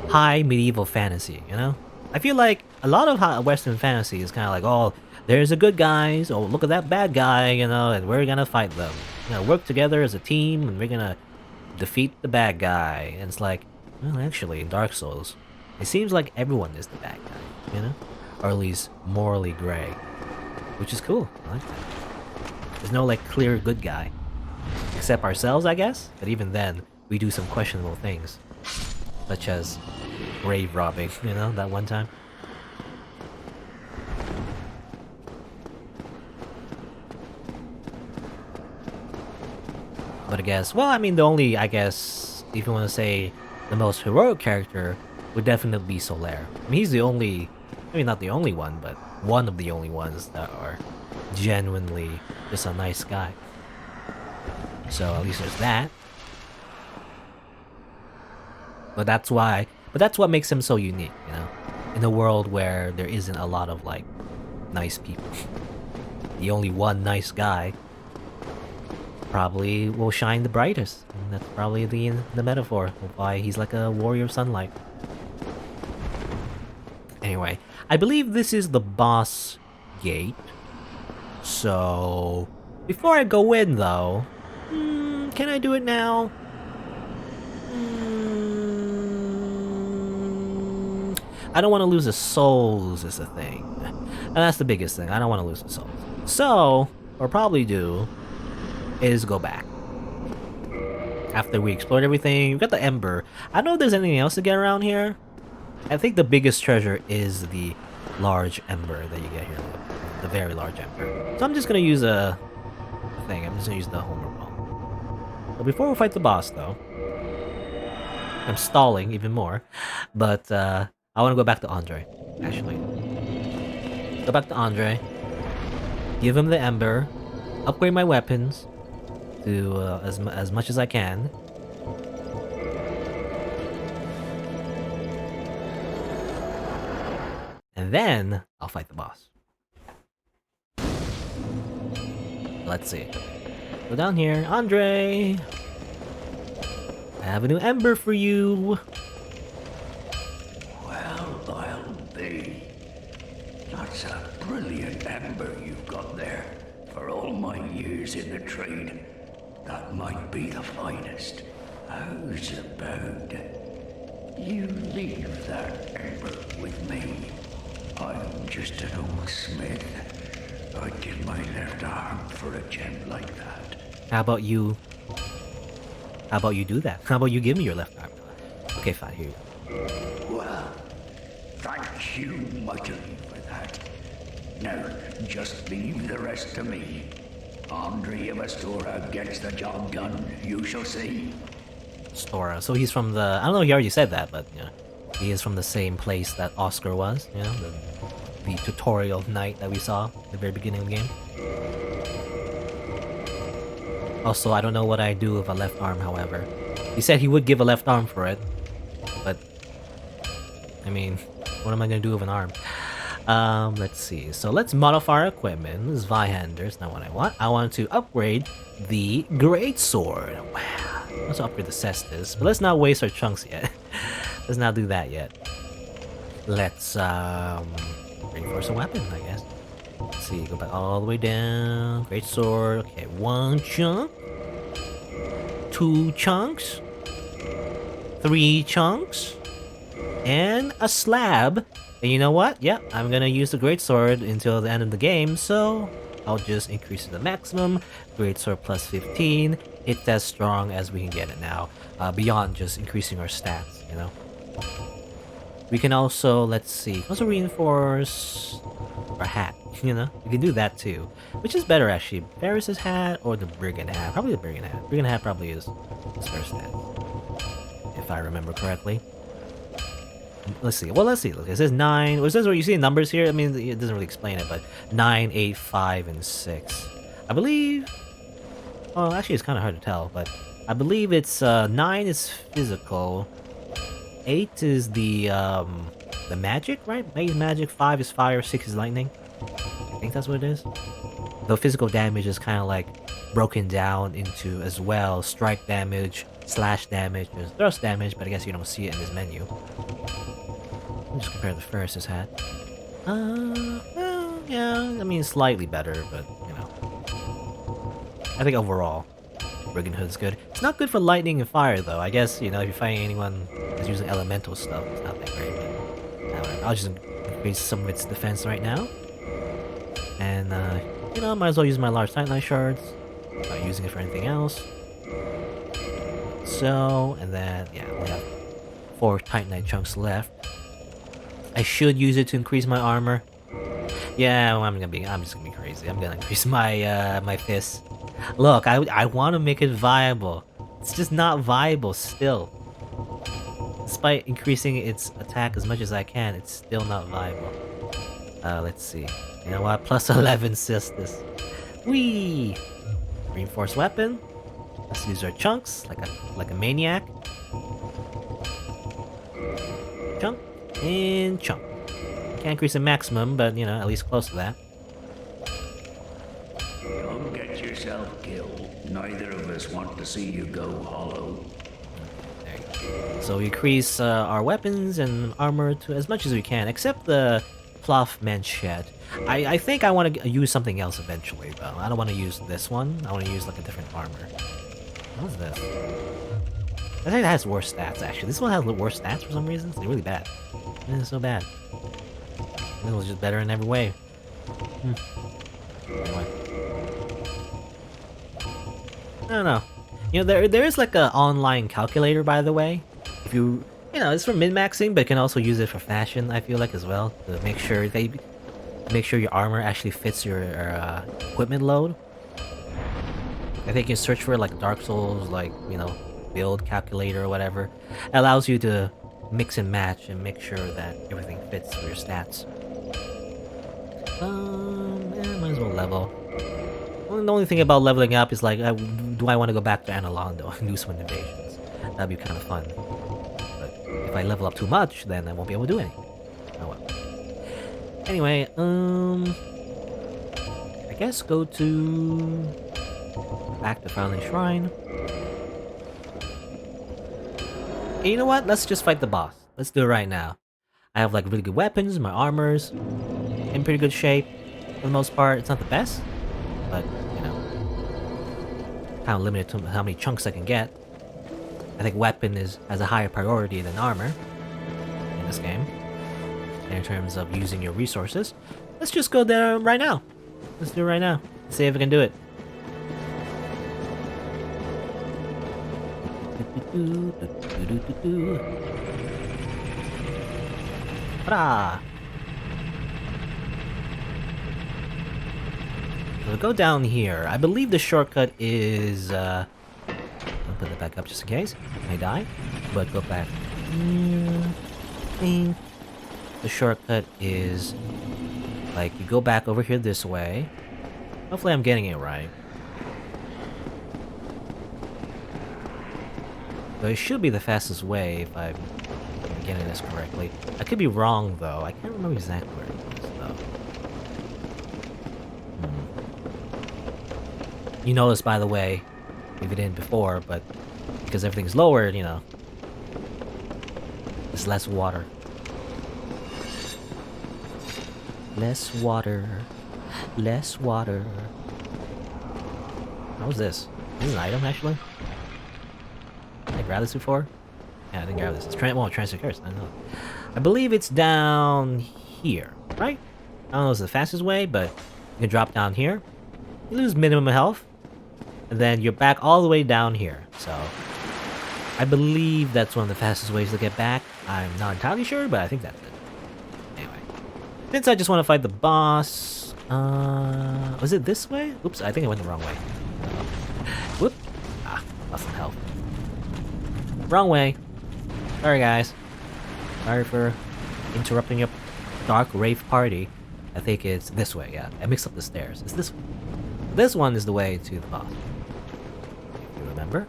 high medieval fantasy, you know? I feel like a lot of Western fantasy is kind of like, oh, there's a good guys, oh, look at that bad guy, you know, and we're gonna fight them. We're gonna work together as a team, and we're gonna defeat the bad guy. And it's like, well, actually, in Dark Souls, it seems like everyone is the bad guy, you know? Or at least morally gray. Which is cool. I like that. There's no, like, clear good guy. Except ourselves, I guess? But even then, we do some questionable things. Such as grave robbing, you know, that one time. But I guess, well, I mean, the only, I guess, if you want to say the most heroic character would definitely be Solaire. I mean, he's the only, I mean, not the only one, but one of the only ones that are genuinely just a nice guy. So at least there's that. But that's what makes him so unique, you know? In a world where there isn't a lot of, like, nice people. The only one nice guy probably will shine the brightest. And that's probably the metaphor of why he's like a warrior of sunlight. Anyway, I believe this is the boss gate. So, before I go in though, can I do it now? I don't want to lose the souls is the thing. And that's the biggest thing. I don't want to lose the souls. So, what I'll probably do is go back. After we explored everything, we've got the Ember. I don't know if there's anything else to get around here. I think the biggest treasure is the large Ember that you get here. The very large Ember. So I'm just going to use a thing. I'm just going to use the Homer Ball. But before we fight the boss, though, I'm stalling even more. But, I want to go back to Andre, actually. Go back to Andre. Give him the Ember. Upgrade my weapons to as much as I can. And then I'll fight the boss. Let's see. Go down here. Andre! I have a new Ember for you. That's a brilliant Ember you've got there. For all my years in the trade, that might be the finest. How's about you leave that Ember with me? I'm just an old smith. I'd give my left arm for a gem like that. How about you do that? How about you give me your left arm? Okay, fine, here you go. Well, thank you mightily for that. Now, just leave the rest to me. Andre of Astora gets the job done, you shall see. Stora. So he's from the... I don't know if he already said that, but, you know, he is from the same place that Oscar was, you know, the tutorial knight that we saw at the very beginning of the game. Also, I don't know what I do with a left arm, however. He said he would give a left arm for it, but... I mean, what am I gonna do with an arm? Let's see. So let's modify our equipment. This is Vihander, it's not what I want. I want to upgrade the Great Sword. Wow. Let's upgrade the Cestus, but let's not waste our chunks yet. Let's not do that yet. Let's reinforce a weapon, I guess. Let's see, go back all the way down. Great Sword. Okay, 1 chunk. 2 chunks. 3 chunks. And a slab. And you know what? Yep, I'm gonna use the Great Sword until the end of the game, so I'll just increase it to the maximum. Great Sword plus 15. It's as strong as we can get it now. Beyond just increasing our stats, you know? We can also, let's see, also reinforce our hat, you know? We can do that too. Which is better actually, Varys' hat or the Brigand hat? Probably the Brigand hat. Brigand hat probably is his first hat. If I remember correctly. Let's see. Well, let's see. Look, it says 9. Well, it says what you see in numbers here. I mean, it doesn't really explain it, but 9, 8, 5, and 6. I believe... Well, actually, it's kind of hard to tell, but I believe it's 9 is physical, 8 is the magic, right? 8 is magic, 5 is fire, 6 is lightning. I think that's what it is. The physical damage is kind of like broken down into as well strike damage, slash damage, there's thrust damage, but I guess you don't see it in this menu. Let's just compare the Ferris's hat. Well, yeah, I mean, slightly better, but, you know. I think overall, Brigand Hood's good. It's not good for lightning and fire, though. I guess, you know, if you're fighting anyone that's using elemental stuff, it's not that great, but I'll just increase some of its defense right now. And, you know, I might as well use my large Titanite shards. Not using it for anything else. So, and then, yeah, we have 4 Titanite chunks left. I should use it to increase my armor. Yeah, well, I'm just gonna be crazy. I'm gonna increase my my fist. Look, I want to make it viable. It's just not viable still. Despite increasing its attack as much as I can, it's still not viable. Let's see. You know what? Plus 11 Sisters. Whee! Reinforced weapon. Let's use our chunks like a maniac. Chunk and chunk. Can't increase the maximum, but you know, at least close to that. Don't get yourself killed. Neither of us want to see you go hollow. There you go. So we increase our weapons and armor to as much as we can, except the Plough Manchet. I think I want to use something else eventually, though. I don't want to use this one. I want to use like a different armor. What's this? I think that has worse stats, actually. This one has worse stats for some reason. It's really bad. It's so bad. This one's just better in every way. Anyway. I don't know. You know, there is like an online calculator, by the way. If you know, it's for min-maxing, but you can also use it for fashion, I feel like, as well. To make sure your armor actually fits your equipment load. I think you can search for like Dark Souls, like, you know, build calculator or whatever. It allows you to mix and match and make sure that everything fits for your stats. Yeah, might as well level. Well, the only thing about leveling up is like, do I want to go back to Analondo and do some invasions? That'd be kind of fun. But if I level up too much, then I won't be able to do anything. Oh well. Anyway, I guess go to back to Foundling Shrine. And you know what? Let's just fight the boss. Let's do it right now. I have like really good weapons, my armor's in pretty good shape for the most part. It's not the best, but you know, kind of limited to how many chunks I can get. I think weapon has a higher priority than armor in this game. And in terms of using your resources, let's just go there right now. Let's do it right now. Let's see if we can do it. We'll go down here. I believe the shortcut is... I'll put it back up just in case I die. But go back. The shortcut is... like, you go back over here this way. Hopefully I'm getting it right. So it should be the fastest way if I'm getting this correctly. I could be wrong though. I can't remember exactly where it is though. You notice, by the way, if it didn't before, but because everything's lowered, you know, there's less water. Less water. Less water. What was this? This is an item, actually? Did I grab this before? Yeah, I didn't grab this. It's transfer curse. I know. I believe it's down here, right? I don't know if it's the fastest way, but you can drop down here. You lose minimum health. And then you're back all the way down here. So, I believe that's one of the fastest ways to get back. I'm not entirely sure, but I think that's it. Anyway. Since I just want to fight the boss... was it this way? Oops, I think I went the wrong way. Whoop. Ah, lost some health. Wrong way. Sorry, guys. Sorry for interrupting your dark rave party. I think it's this way, yeah. I mixed up the stairs. It's this one. This one is the way to the boss. If you remember.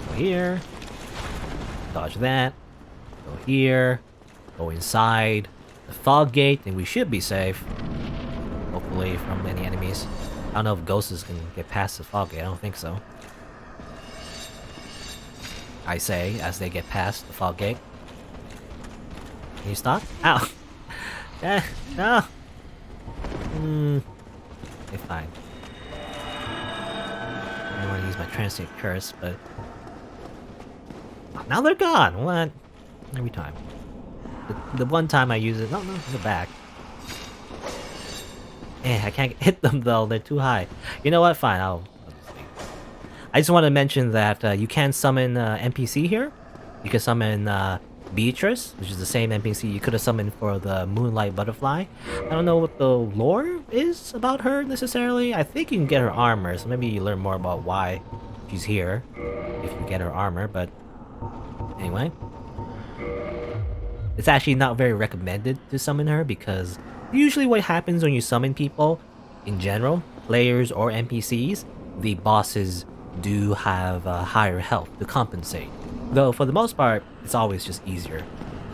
Go here. Dodge that. Go here. Go inside the fog gate, and we should be safe. Hopefully from any enemies. I don't know if ghosts can get past the fog gate. I don't think so. I say, as they get past the fog gate. Can you stop? Ow! No! Okay, fine. I don't want to use my transient curse, but... oh, now they're gone! What? Every time. The one time I use it... no, they're back. I can't hit them though, they're too high. You know what? Fine, I'll just leave. I just want to mention that you can summon NPC here. You can summon Beatrice, which is the same NPC you could have summoned for the Moonlight Butterfly. I don't know what the lore is about her necessarily. I think you can get her armor, so maybe you learn more about why she's here if you get her armor, but anyway. It's actually not very recommended to summon her because usually what happens when you summon people, in general, players or NPCs, the bosses do have higher health to compensate. Though for the most part, it's always just easier.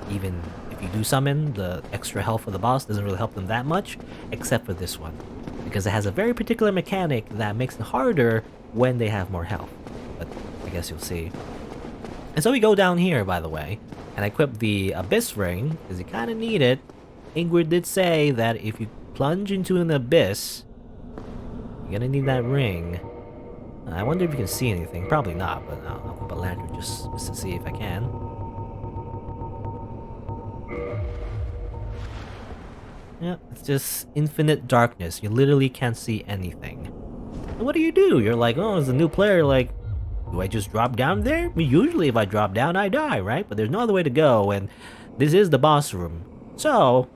Even if you do summon, the extra health for the boss doesn't really help them that much, except for this one. Because it has a very particular mechanic that makes it harder when they have more health. But I guess you'll see. And so we go down here, by the way, and I equip the Abyss Ring, because you kind of need it. Ingrid did say that if you plunge into an abyss, you're gonna need that ring. I wonder if you can see anything. Probably not, but I'll put a lantern just to see if I can. Yeah, it's just infinite darkness. You literally can't see anything. And what do? You're like, oh, as a new player, like, do I just drop down there? I mean, usually if I drop down, I die, right? But there's no other way to go, and this is the boss room. So...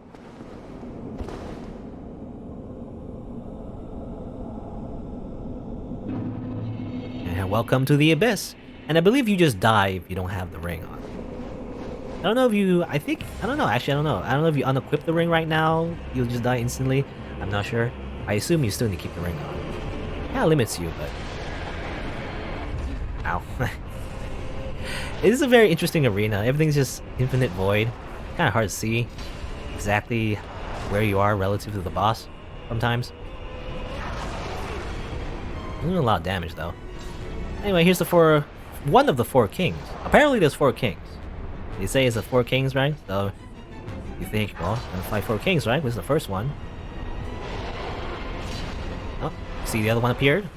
welcome to the Abyss. And I believe you just die if you don't have the ring on. I don't know if you... I don't know. Actually, I don't know. I don't know if you unequip the ring right now, you'll just die instantly. I'm not sure. I assume you still need to keep the ring on. Yeah, it limits you, but... ow. It is a very interesting arena. Everything's just infinite void. Kind of hard to see exactly where you are relative to the boss sometimes. Doing a lot of damage, though. Anyway, here's one of the 4 kings. Apparently there's 4 kings. They say it's the 4 kings, right? So, you think, well, I'm gonna fight 4 kings, right? This is the first one. Oh, see the other one appeared?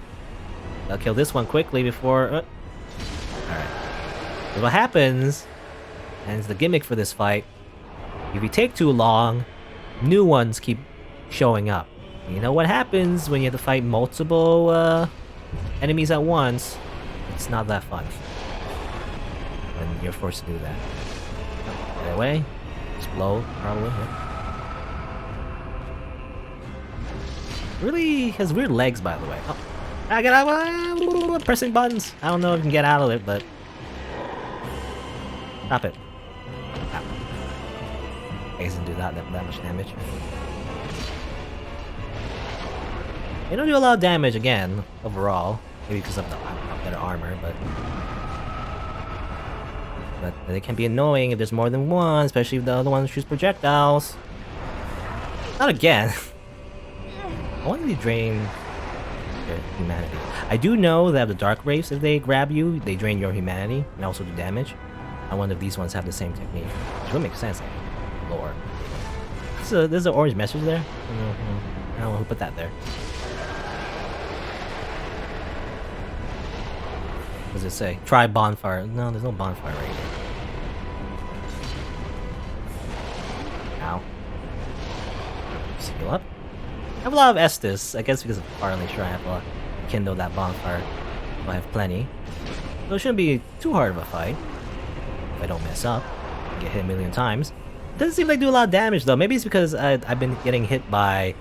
I'll kill this one quickly before... alright. So what happens, and it's the gimmick for this fight, if you take too long, new ones keep showing up. You know what happens when you have to fight multiple enemies at once? It's not that fun when you're forced to do that. Oh, get away. Just blow, probably. Really has weird legs, by the way. Oh, I get out. Pressing buttons. I don't know if I can get out of it, but stop it. Ow. I guess it didn't do that much damage. They don't do a lot of damage again overall. Maybe because of the better armor, but they can be annoying if there's more than one, especially if the other one shoots projectiles. Not again. I want to drain your humanity. I do know that the Dark Wraiths, if they grab you, they drain your humanity and also do damage. I wonder if these ones have the same technique. Which would make sense, lore. There's an orange message there. I don't know who put that there. What does it say? Try bonfire. No, there's no bonfire right here. Ow. Heal up. I have a lot of Estus, I guess because of Farley Shrine. I have to kindle that bonfire. So I have plenty. So it shouldn't be too hard of a fight. If I don't mess up. Get hit a million times. It doesn't seem like I do a lot of damage though. Maybe it's because I've been getting hit by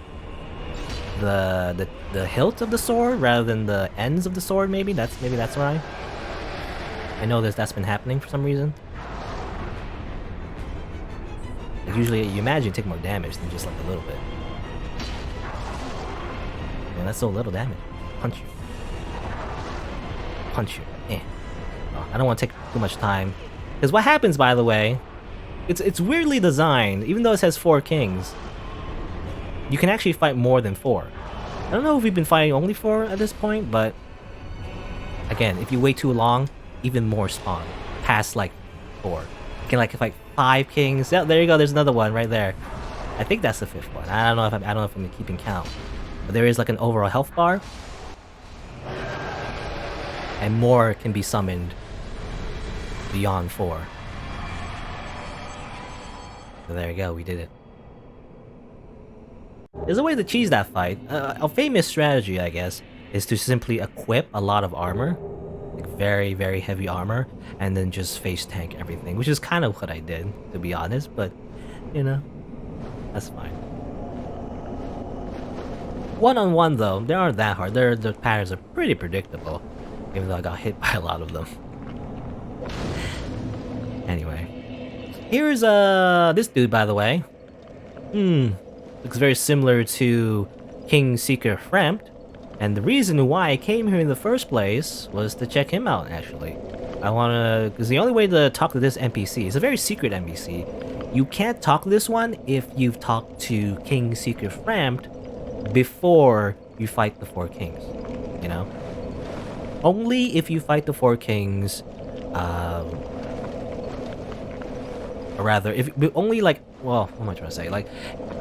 the hilt of the sword rather than the ends of the sword. Maybe that's why. I know that's been happening for some reason. Like usually you imagine you take more damage than just like a little bit. Man, that's so little damage. Punch you. Punch you. Eh. Oh, I don't want to take too much time. Because what happens, by the way, it's weirdly designed. Even though it says 4 kings, you can actually fight more than 4. I don't know if we've been fighting only 4 at this point, but again, if you wait too long, even more spawn. Past like 4. You can like fight 5 kings. Yeah, there you go. There's another one right there. I think that's the 5th one. I don't know if I'm keeping count. But there is like an overall health bar, and more can be summoned beyond 4. So there you go. We did it. There's a way to cheese that fight. A famous strategy, I guess, is to simply equip a lot of armor. Like very, very heavy armor, and then just face tank everything, which is kind of what I did, to be honest, but, you know, that's fine. One-on-one, though, they aren't that hard. The patterns are pretty predictable, even though I got hit by a lot of them. Anyway. Here's, this dude, by the way. Looks very similar to King Seeker Frampt. And the reason why I came here in the first place was to check him out, actually. Because the only way to talk to this NPC is a very secret NPC. You can't talk to this one if you've talked to King Seeker Frampt before you fight the 4 kings, you know? Only if you fight the 4 kings, or rather, only like, well, what am I trying to say? Like,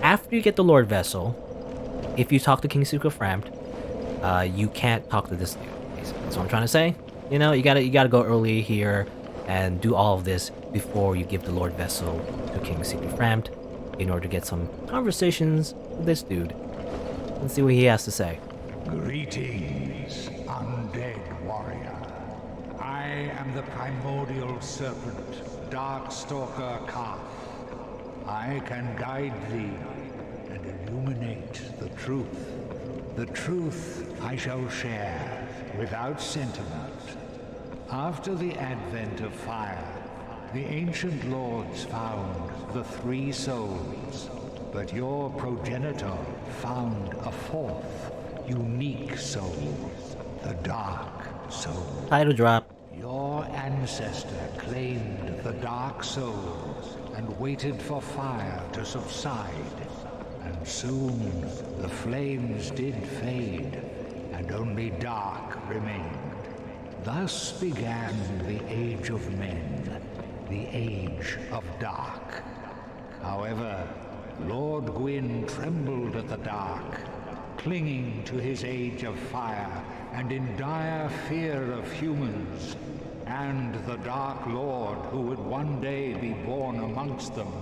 after you get the Lord Vessel, if you talk to King Seeker Frampt, you can't talk to this dude, basically. That's what I'm trying to say. You know, you gotta go early here and do all of this before you give the Lord Vessel to King Seeker Frampt in order to get some conversations with this dude. Let's see what he has to say. Greetings, undead warrior. I am the primordial serpent, Darkstalker Kaf. I can guide thee and illuminate the truth. The truth I shall share without sentiment. After the advent of fire, the ancient lords found the 3 souls, but your progenitor found a 4th, unique soul, the Dark Soul. Title drop. Your ancestor claimed the Dark Souls and waited for fire to subside. And soon the flames did fade, and only dark remained. Thus began the Age of Men, the Age of Dark. However, Lord Gwyn trembled at the dark, clinging to his Age of Fire and in dire fear of humans, and the Dark Lord who would one day be born amongst them.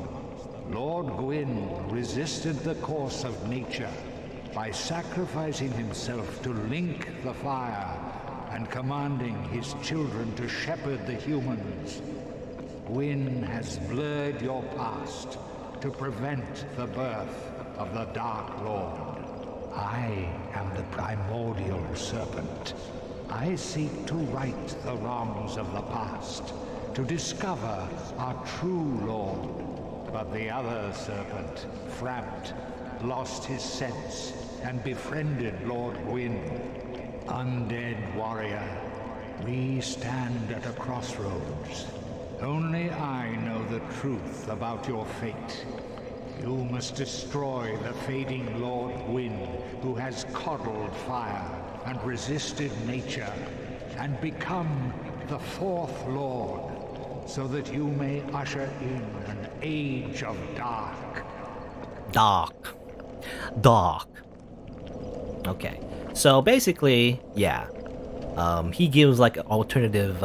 Lord Gwyn resisted the course of nature by sacrificing himself to link the fire and commanding his children to shepherd the humans. Gwyn has blurred your past to prevent the birth of the Dark Lord. I am the primordial serpent. I seek to right the wrongs of the past, to discover our true lord. But the other serpent, Framt, lost his sense and befriended Lord Gwyn. Undead warrior, we stand at a crossroads. Only I know the truth about your fate. You must destroy the fading Lord Gwyn, who has coddled fire and resisted nature, and become the fourth Lord, so that you may usher in an age of dark. Dark. Okay. So basically, yeah. He gives like an alternative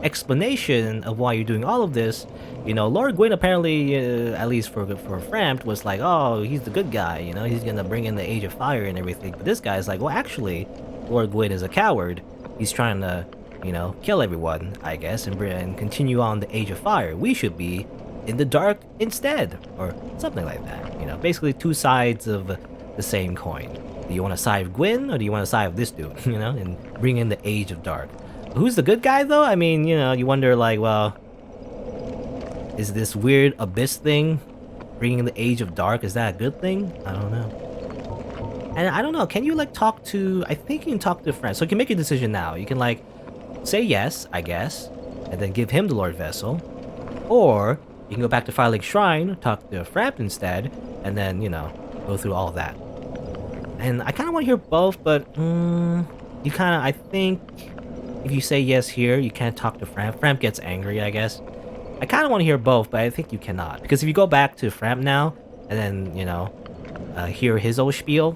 explanation of why you're doing all of this. You know, Lord Gwyn apparently, at least for Framt, was like, oh, he's the good guy, you know, he's gonna bring in the Age of Fire and everything. But this guy's like, well, actually, Lord Gwyn is a coward. He's trying to, you know, kill everyone, I guess, and continue on the Age of Fire. We should be in the dark instead, or something like that. You know, basically two sides of the same coin. Do you want to side with Gwyn, or do you want to side with this dude, you know, and bring in the Age of Dark? Who's the good guy, though? I mean, you know, you wonder, like, well, is this weird abyss thing bringing the Age of Dark? Is that a good thing? I don't know. And I don't know, can you, like, talk to... I think you can talk to a friend. So you can make a decision now. You can, like, say yes, I guess, and then give him the Lord Vessel. Or you can go back to Firelink Shrine, talk to Framt instead, and then, you know, go through all of that. And I kind of want to hear both, but you kind of... I think if you say yes here, you can't talk to Framt. Framt gets angry, I guess. I kind of want to hear both, but I think you cannot. Because if you go back to Framt now, and then, you know, hear his old spiel,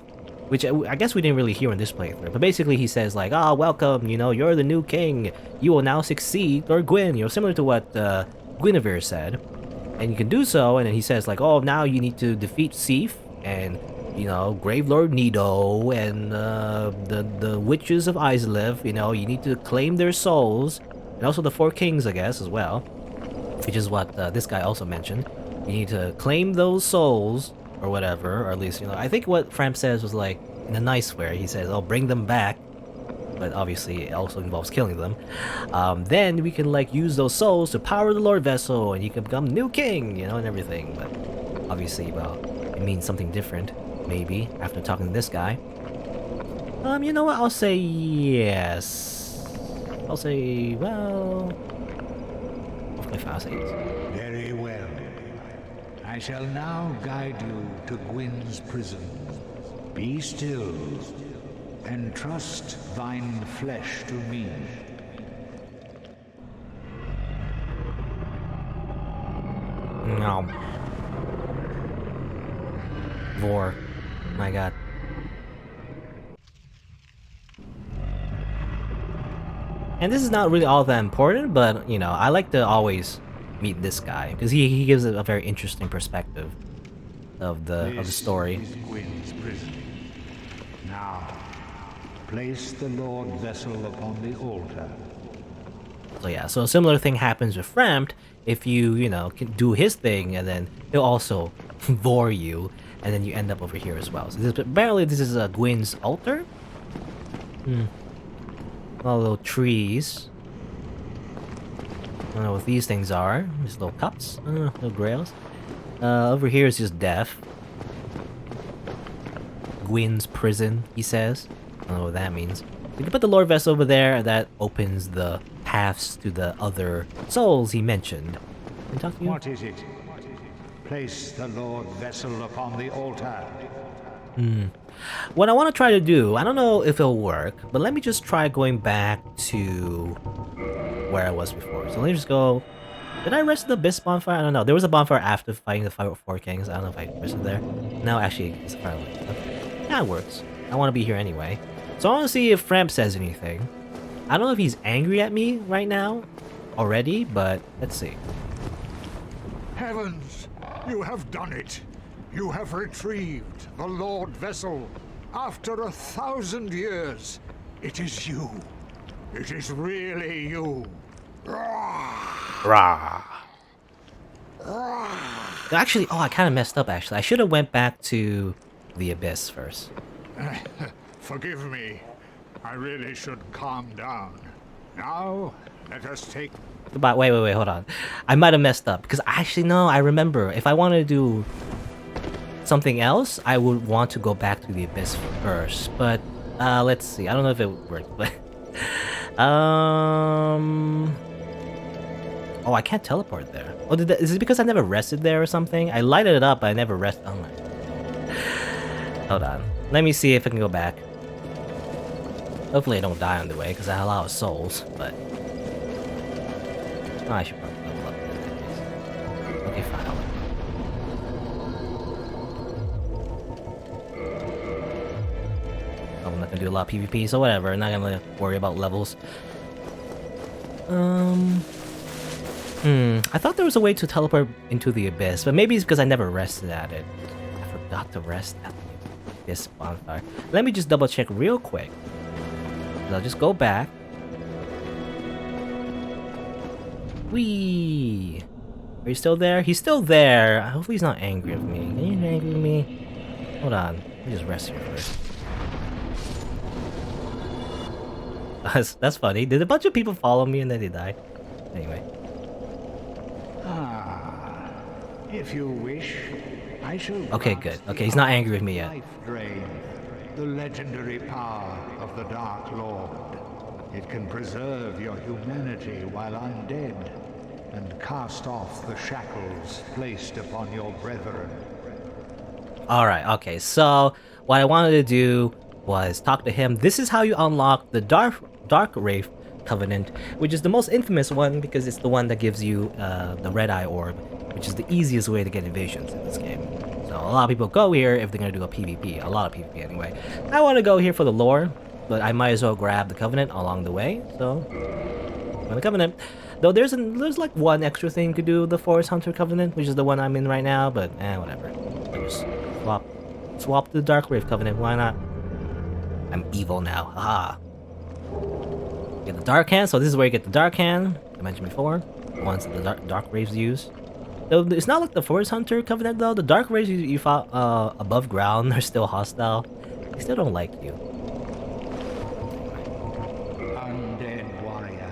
which I guess we didn't really hear in this playthrough, but basically he says like, oh, welcome, you know, you're the new king. You will now succeed Lord Gwyn, you know, similar to what Guinevere said. And you can do so, and then he says like, oh, now you need to defeat Sif, and, you know, Grave Lord Nido, and the witches of Izalev, you know, you need to claim their souls, and also the four kings, I guess, as well. Which is what this guy also mentioned. You need to claim those souls, or whatever, or at least, you know, I think what Framt says was like, in a nice way, he says, oh, bring them back, but obviously it also involves killing them. Then we can, like, use those souls to power the Lord Vessel, and you can become new king, you know, and everything, but obviously, well, it means something different, maybe, after talking to this guy. You know what, I'll say yes. I'll say, well... I'll say yes. Very well. I shall now guide you to Gwyn's prison. Be still, and trust thine flesh to me. No. Vor. My god. And this is not really all that important, but, you know, I like to always meet this guy, because he gives a very interesting perspective of the story. This is Gwyn's prison. Now, place the Lord Vessel upon the altar. So yeah, so a similar thing happens with Framt if you know, can do his thing, and then he'll also bore you, and then you end up over here as well. So apparently this is Gwyn's altar? All little trees. I don't know what these things are. These little cups. Little grails. Over here is just death. Gwyn's prison, he says. I don't know what that means. We can put the Lord Vessel over there, and that opens the paths to the other souls he mentioned. Can I talk to you? What is it? Place the Lord Vessel upon the altar. What I want to try to do, I don't know if it'll work, but let me just try going back to where I was before. So let me just go... Did I rest the Abyss bonfire? I don't know. There was a bonfire after fighting the four kings. I don't know if I rested there. No, actually, it's a fire. Okay. That works. I want to be here anyway. So I want to see if Framt says anything. I don't know if he's angry at me right now already, but let's see. Heavens, you have done it. You have retrieved the Lord Vessel. After 1,000 years, it is you. It is really you. Rah. Actually, oh, I kind of messed up, actually. I should have went back to the Abyss first. Forgive me. I really should calm down. Now, let us take... But wait, hold on. I might have messed up because actually no, I remember if I wanted to do something else, I would want to go back to the Abyss first. But let's see. I don't know if it worked, but oh, I can't teleport there. Oh, is it because I never rested there or something? I lighted it up, but I never rested. Oh my. Hold on. Let me see if I can go back. Hopefully I don't die on the way because I have a lot of souls, but oh, I should probably level up in that case. Okay, fine. I'm not gonna do a lot of PvP, so whatever. I'm not gonna worry about levels. I thought there was a way to teleport into the Abyss, but maybe it's because I never rested at it. I forgot to rest at this bonfire. Let me just double check real quick. I'll just go back. Whee! Are you still there? He's still there. Hopefully he's not angry with me. Are you angry with me? Hold on. Let me just rest here first. That's funny. Did a bunch of people follow me and then they died? Anyway. If you wish, I shall... Okay, good. Okay, he's not angry with me yet. Life Drain, the legendary power of the Dark Lord. It can preserve your humanity while undead, and cast off the shackles placed upon your brethren. Alright, okay, so what I wanted to do was talk to him. This is how you unlock the Dark Wraith Covenant, which is the most infamous one because it's the one that gives you the Red Eye Orb, which is the easiest way to get invasions in this game. So a lot of people go here if they're going to do a PvP, a lot of PvP anyway. I want to go here for the lore, but I might as well grab the Covenant along the way, so I'm the Covenant. Though there's like one extra thing you could do with the Forest Hunter Covenant, which is the one I'm in right now, but whatever. I just swap to the Dark Wraith Covenant, why not? I'm evil now, haha. Get the Dark Hand, so this is where you get the Dark Hand, I mentioned before, the ones that the Dark Wraiths use. Though it's not like the Forest Hunter Covenant though, the Dark Wraiths you fought above ground are still hostile. They still don't like you. Undead warrior,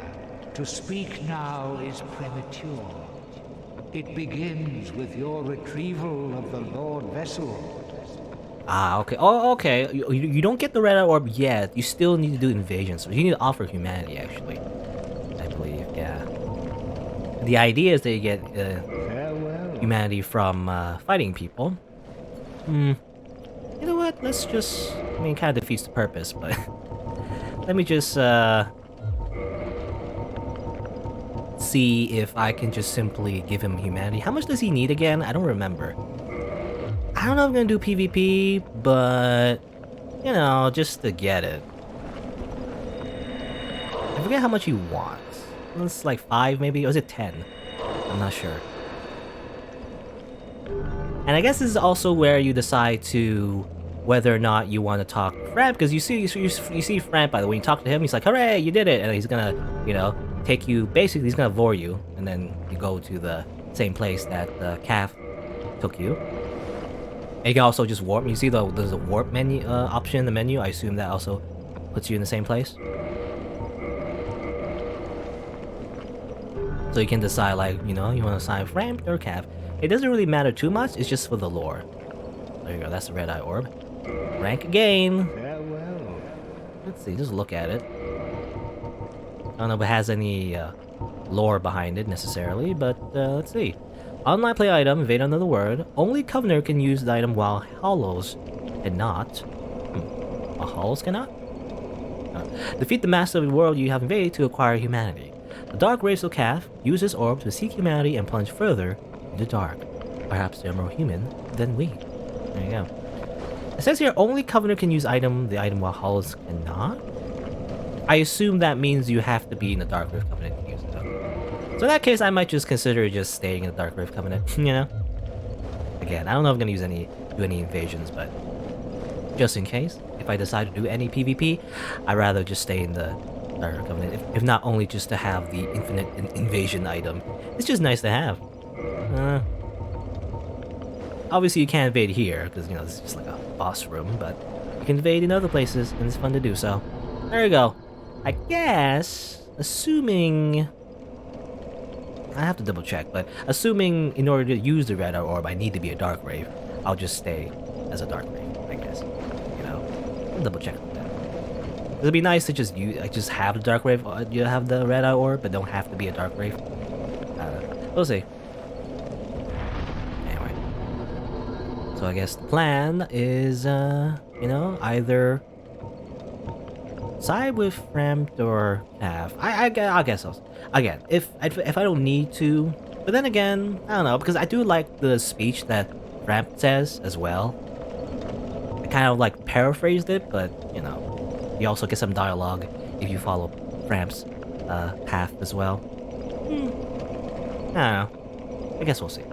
to speak now is premature. It begins with your retrieval of the Lord Vessel. Ah, okay. Oh, okay. You don't get the Red Eye Orb yet. You still need to do invasion, so you need to offer humanity, actually. I believe, yeah. The idea is that you get humanity from fighting people. You know what? Let's just... I mean, it kind of defeats the purpose, but... let me just see if I can just simply give him humanity. How much does he need again? I don't remember. I don't know if I'm gonna do PvP, but you know, just to get it. I forget how much he wants. It's like 5 maybe, or is it 10? I'm not sure. And I guess this is also where you decide to whether or not you want to talk to Framp, because you see Framp, by the way, when you talk to him, he's like, hooray, you did it, and he's gonna, you know, take you, basically he's gonna lure you, and then you go to the same place that the calf took you. And you can also just warp. You see there's a warp menu option in the menu. I assume that also puts you in the same place. So you can decide, like, you know, you want to assign Framp or Calf. It doesn't really matter too much. It's just for the lore. There you go. That's the Red Eye Orb. Rank again. Farewell. Let's see. Just look at it. I don't know if it has any lore behind it necessarily, but let's see. Online play item, invade another world. Only Covenant can use the item while Hollows cannot. While Hollows cannot? Defeat the master of the world you have invaded to acquire humanity. The Dark Racial Calf uses orb to seek humanity and plunge further into dark. Perhaps they're more human than we. There you go. It says here only Covenant can use the item while Hollows cannot. I assume that means you have to be in the Dark Rift Covenant to use it. So in that case, I might just consider just staying in the Dark Rift Covenant, you know? Again, I don't know if I'm gonna do any invasions, but just in case, if I decide to do any PvP, I'd rather just stay in the Dark Rift Covenant, if not only just to have the infinite invasion item. It's just nice to have. Obviously, you can't invade here because you know this is just like a boss room, but you can invade in other places, and it's fun to do so. There you go. I guess, assuming I have to double check, but assuming in order to use the red orb, I need to be a dark wraith, I'll just stay as a dark wraith, I guess. You know, I'll double check that. It'd be nice to just just have the dark wraith, you have the red orb, but don't have to be a dark wraith. We'll see. Anyway, so I guess the plan is, you know, either side with Ramped or have. I guess so. Again, if I don't need to, but then again, I don't know, because I do like the speech that Ramped says as well. I kind of like paraphrased it, but you know, you also get some dialogue if you follow Ramp's path as well. I don't know. I guess we'll see.